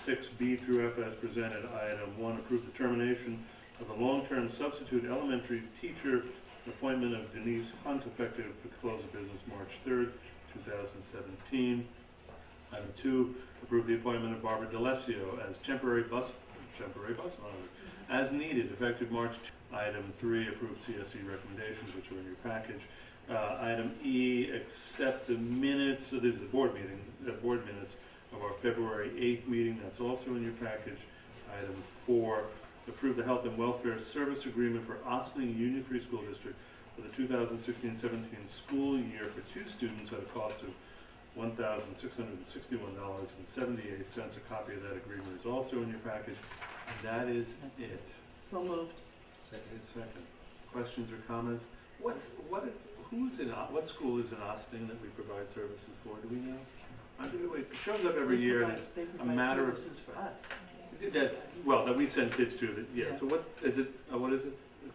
6B through F as presented. Item 1, approve the termination of the long-term substitute elementary teacher appointment of Denise Hunt effective with the close of business March 3rd, 2017. Item 2, approve the appointment of Barbara D'Alessio as temporary bus monitor as needed effective March 2. Item 3, approve CSE recommendations, which are in your package. Item E, accept the minutes. So these are the board minutes of our February 8th meeting. That's also in your package. Item 4, approve the health and welfare service agreement for Ossining Union Free School District for the 2016-17 school year for 2 students at a cost of $1,661.78. A copy of that agreement is also in your package. And that is it. So moved. Second. Questions or comments? What school is in Austin that we provide services for? Do we know? It shows up every year, and it's They a provide matter of. services for us. That we send kids to. Yeah. Yeah. So what is it?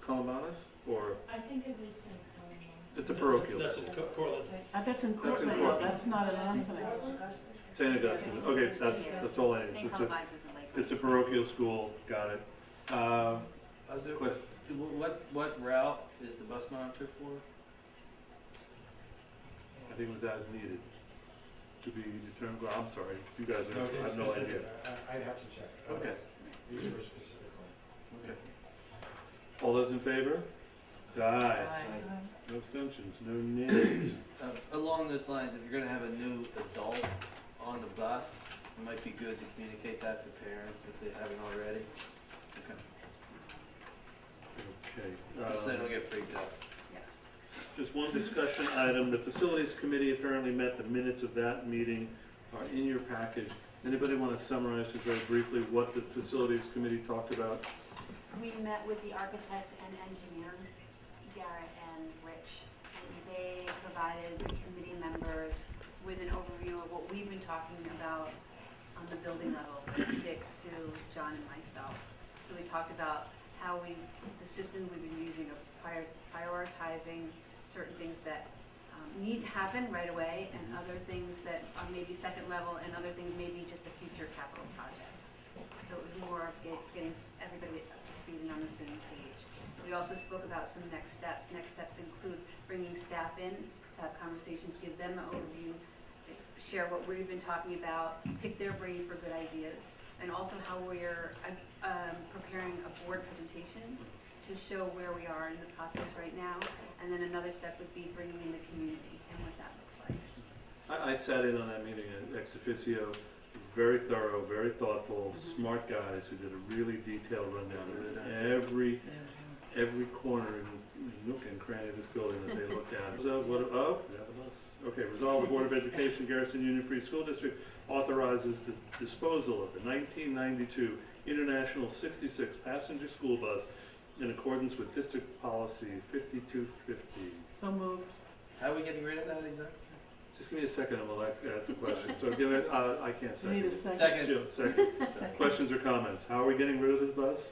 Columbanus or? I think it is in Colorado. It's a parochial That's school. in Cortland. That's in That's in Cortland, though. Cortland. That's not in Austin. St. Augustine. Okay, that's all I need. St. It's Columbus is in Lakeland. it's a parochial school. Got it. Question. What route is the bus monitor for? I think it was as needed to be determined. Well, I'm sorry, you guys. No, I it's have no idea. specific. I'd have to check. Okay. These were specifically. Okay. All those in favor? Aye. Aye. No abstentions. No nays. Along those lines, if you're gonna have a new adult on the bus, it might be good to communicate that to parents if they haven't already. Okay. Okay. So they don't get freaked out. Just one discussion item. The Facilities Committee apparently met. The minutes of that meeting are in your package. Anybody want to summarize just very briefly what the Facilities Committee talked about? We met with the architect and engineer, Garrett and Rich, and they provided the committee members with an overview of what we've been talking about on the building level, Dick, Sue, John, and myself. So we talked about how the system we've been using of prioritizing certain things that need to happen right away, and other things that are maybe second level, and other things maybe just a future capital project. So it was more of getting everybody up to speed and on the same page. We also spoke about some next steps. Next steps include bringing staff in to have conversations, give them an overview, share what we've been talking about, pick their brain for good ideas, and also how we're preparing a board presentation to show where we are in the process right now. And then another step would be bringing in the community and what that looks like. I sat in on that meeting ex officio. Very thorough, very thoughtful, smart guys who did a really detailed rundown of every corner and nook and cranny of this building that they looked at. So okay, resolve the Board of Education, Garrison Union Free School District authorizes the disposal of the 1992 International 66 passenger school bus in accordance with District Policy 5250. So moved. How are we getting rid of that exactly? Just give me a second and we'll ask the question. So give it, I can't You need second. a second. Jim, second. Questions or comments? How are we getting rid of this bus?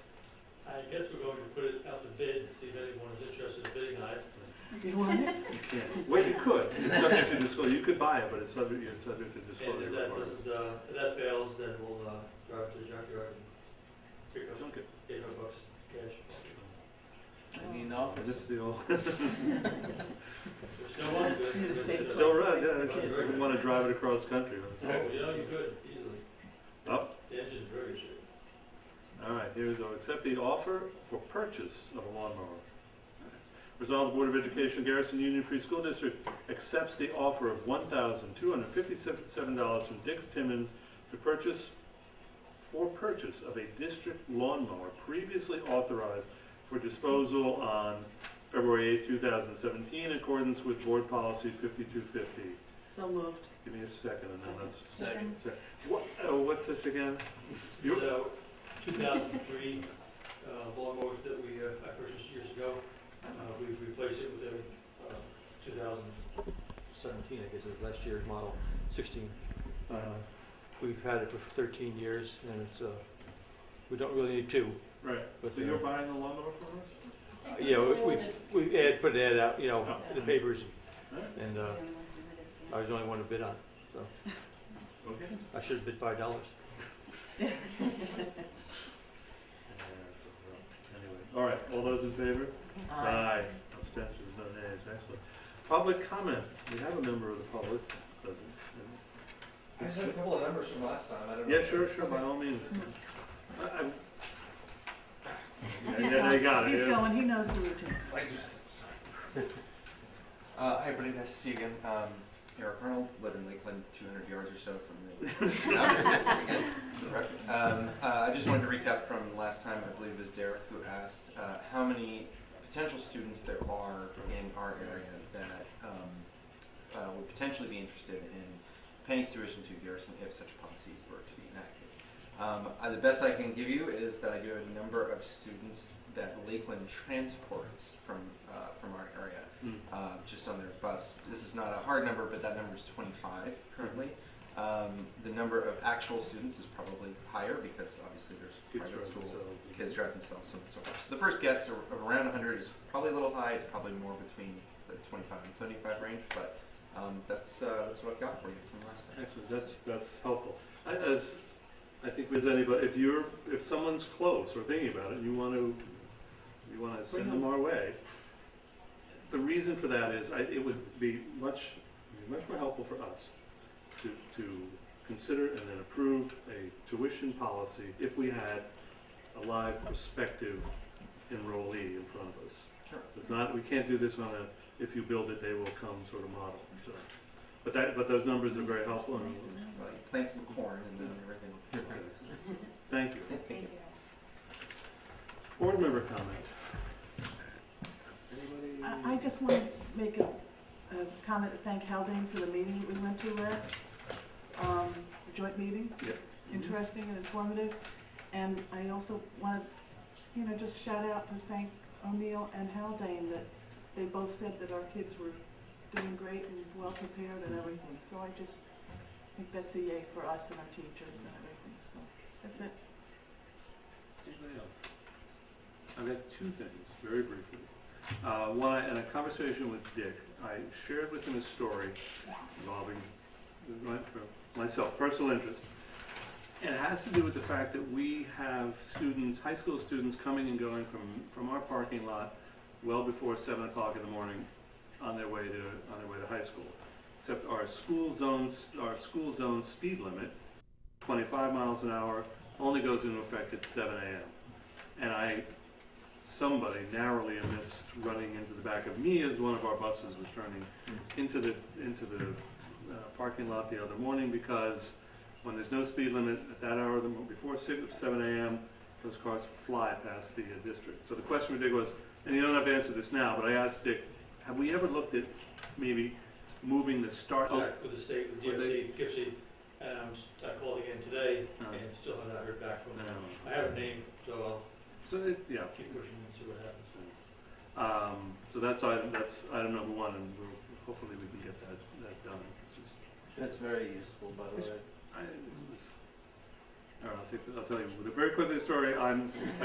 I guess we're going to put it out to bid and see if anyone is interested in bidding on it. Do you want it? You can't. Well, you could. It's subject to disclosure. You could buy it, but it's subject to And disclosure if that requirements. doesn't, if that fails, then we'll drive to the junkyard and pick up Junk it. $800 cash. I need an Oh, office. this is the old. It's still on good. Need a safe It's still place. run, yeah. If you want to drive it across country. Oh, you could easily. Oh, The engine's very good shape. all right, here we go. Accept the offer for purchase of a lawnmower. Resolve the Board of Education, Garrison Union Free School District accepts the offer of $1,257 from Dick Timmons for purchase of a district lawnmower previously authorized for disposal on February 8, 2017, in accordance with Board Policy 5250. So moved. Give me a second, and then let's. Second. What's this again? The 2003 lawnmowers that I purchased years ago. We've replaced it with a 2017, I guess it was last year's model, 16. We've had it for 13 years, and it's we don't really need two. Right. But So you're buying the lawnmower from us? Yeah, we put an ad out, in the papers, and I was the only one to bid on it, so Okay. I should have bid $5. Anyway, all right, all those in favor? Aye. Abstentions, no nays, excellent. Public comment, we have a member of the public, doesn't. I just had a couple of numbers from last time. I don't know. Yeah, sure, by all means. Yeah, they got it. He's yeah. going, he knows the routine. Hi, everybody. Nice to see you again. Eric Arnold, live in Lakeland, 200 yards or so from the I just wanted to recap from last time. I believe it was Derek who asked how many potential students there are in our area that would potentially be interested in paying tuition to Garrison if such policy were to be enacted. The best I can give you is that I do have a number of students that Lakeland transports from our area, just on their bus. This is not a hard number, but that number is 25 currently. The number of actual students is probably higher because obviously there's private school, kids drive themselves, so on and so forth. So the first guess of around 100 is probably a little high. It's probably more between the 25 and 75 range, but that's what I've got for you from last time. Excellent. That's helpful. As I think with anybody, if someone's close or thinking about it, and you want to send them our way. The reason for that is it would be much more helpful for us to consider and then approve a tuition policy if we had a live prospective enrollee in front of us. Sure. It's not, we can't do this on a if you build it they will come sort of model. So, but those numbers are very helpful. And well, you plant some corn and then everything. thank you. Thank you. Board member comment. Anybody? I just want to make a comment to thank Haldane for the meeting we went to last, the joint meeting. Yes. Interesting and informative. And I also want to, just shout out to thank O'Neill and Haldane that they both said that our kids were doing great and well prepared and everything. So I just think that's a yay for us and our teachers and everything. So that's it. Anybody else? I've got two things, very briefly. One, in a conversation with Dick, I shared with him a story involving myself, personal interest. And it has to do with the fact that we have students, high school students, coming and going from our parking lot well before 7 o'clock in the morning on their way to high school. Except our school zone speed limit, 25 miles an hour, only goes into effect at 7 a.m. And somebody narrowly missed running into the back of me as one of our buses was turning into the parking lot the other morning, because when there's no speed limit at that hour, before 7 a.m., those cars fly past the district. So the question we did was, and you don't have to answer this now, but I asked Dick, have we ever looked at maybe moving the start? Contact with the state, with DOT, Poughkeepsie, and I called again today, and still have not heard back from them. I have a name, so I'll keep pushing and see what happens. So that's item number one, and hopefully we can get that done. It's just, That's very useful, by the way. All right, I'll tell you very quickly the story. A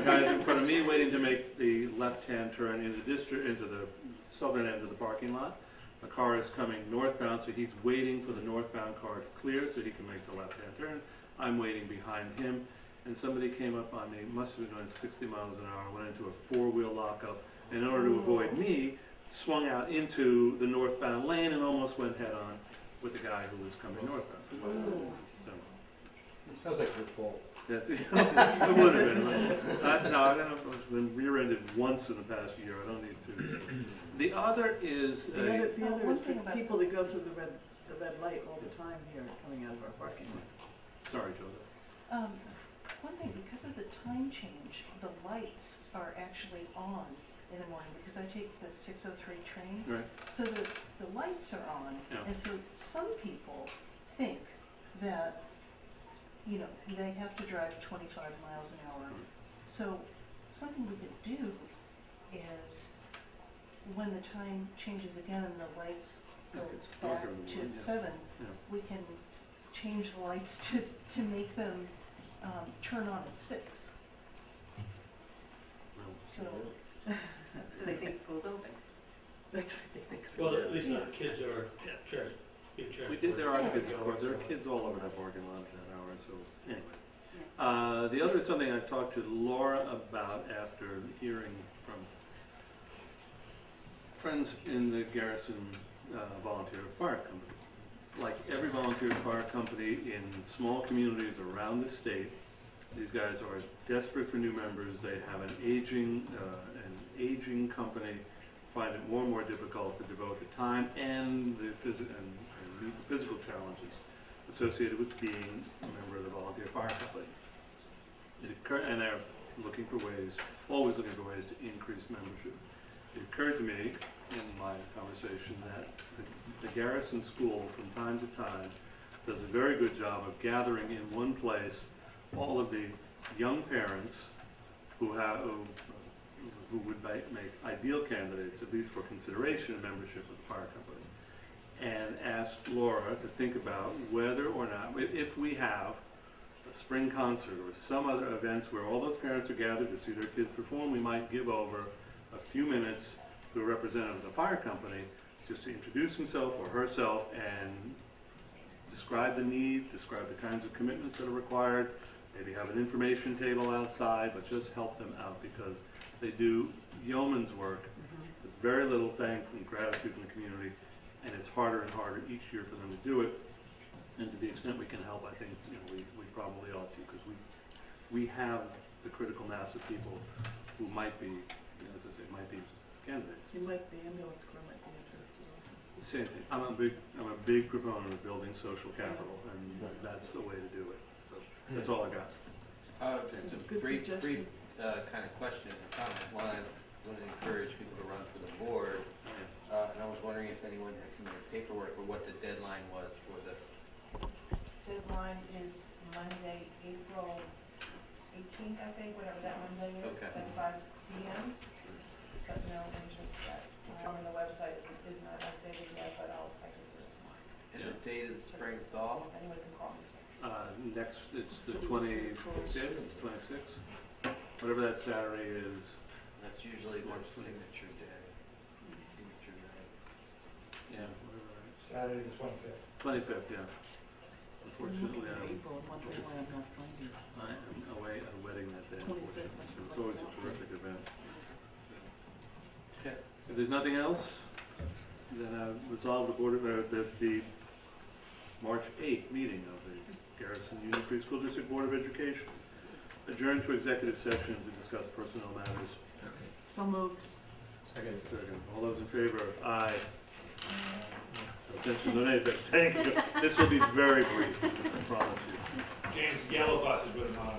guy's in front of me waiting to make the left-hand turn into the southern end of the parking lot. A car is coming northbound, so he's waiting for the northbound car to clear so he can make the left-hand turn. I'm waiting behind him, and somebody came up on me, must have been going 60 miles an hour, went into a four-wheel lockup, and in order to avoid me, swung out into the northbound lane and almost went head-on with the guy who was coming northbound. So, It sounds like your fault. yes, it would have been. I've been rear-ended once in the past year. I don't need to. The other is The other one is thing the about- people that go through the red light all the time here coming out of our parking lot. Sorry, Joseph. One thing, because of the time change, the lights are actually on in the morning, because I take the 6:03 train. Right. So the lights are on, Yeah. and so some people think that, they have to drive 25 miles an hour. So something we could do is, when the time changes again and the lights go It's back darker in the to morning, yeah. 7, Yeah. we can change the lights to make them turn on at 6. So, So they think school's open. That's what they think. So. Well, at least our kids are being transported. There are kids all over that parking lot at that hour. So anyway, the other is something I talked to Laura about after hearing from friends in the Garrison Volunteer Fire Company. Like every volunteer fire company in small communities around the state, these guys are desperate for new members. They have an aging company, find it more and more difficult to devote the time and the physical challenges associated with being a member of the volunteer fire company. And they're always looking for ways to increase membership. It occurred to me in my conversation that the Garrison School from time to time does a very good job of gathering in one place all of the young parents who would make ideal candidates, at least for consideration of membership with the fire company, and asked Laura to think about whether or not, if we have a spring concert or some other events where all those parents are gathered to see their kids perform, we might give over a few minutes to a representative of the fire company just to introduce himself or herself and describe the need, describe the kinds of commitments that are required, maybe have an information table outside, but just help them out because they do yeoman's work with very little thanks and gratitude from the community, and it's harder and harder each year for them to do it. And to the extent we can help, I think we probably ought to, because we have the critical mass of people who might be, as I say, might be candidates. You might, the ambulance crew might be interested also. Same thing. I'm a big proponent of building social capital, and that's the way to do it. So that's all I got. Just a Good brief suggestion. kind of question and comment. One, I want to encourage people to run for the board, and I was wondering if anyone had seen the paperwork or what the deadline was for the. Deadline is Monday, April 18th, I think, whatever that Monday is, Okay. at 5 p.m. But no interest yet. The website is not updated yet, but I can do it tomorrow. And the date of the spring thaw? Anyone can call me. Next, it's the 25th, 26th, whatever that Saturday is. That's usually the March 20th. signature day. Signature night. Yeah, whatever. Saturday the 25th. 25th, yeah. Unfortunately, April, and wondering why I'm not finding it. I am away at a wedding that day, 25th, unfortunately. that's It's always a terrific event. Okay. If there's nothing else, then I resolve the the March 8th meeting of the Garrison Union Free School District Board of Education adjourn to executive session to discuss personnel matters. So moved. Second. All those in favor? Aye. Attention, no nays. Thank you. This will be very brief, I promise you. James, yellow buses with an honor.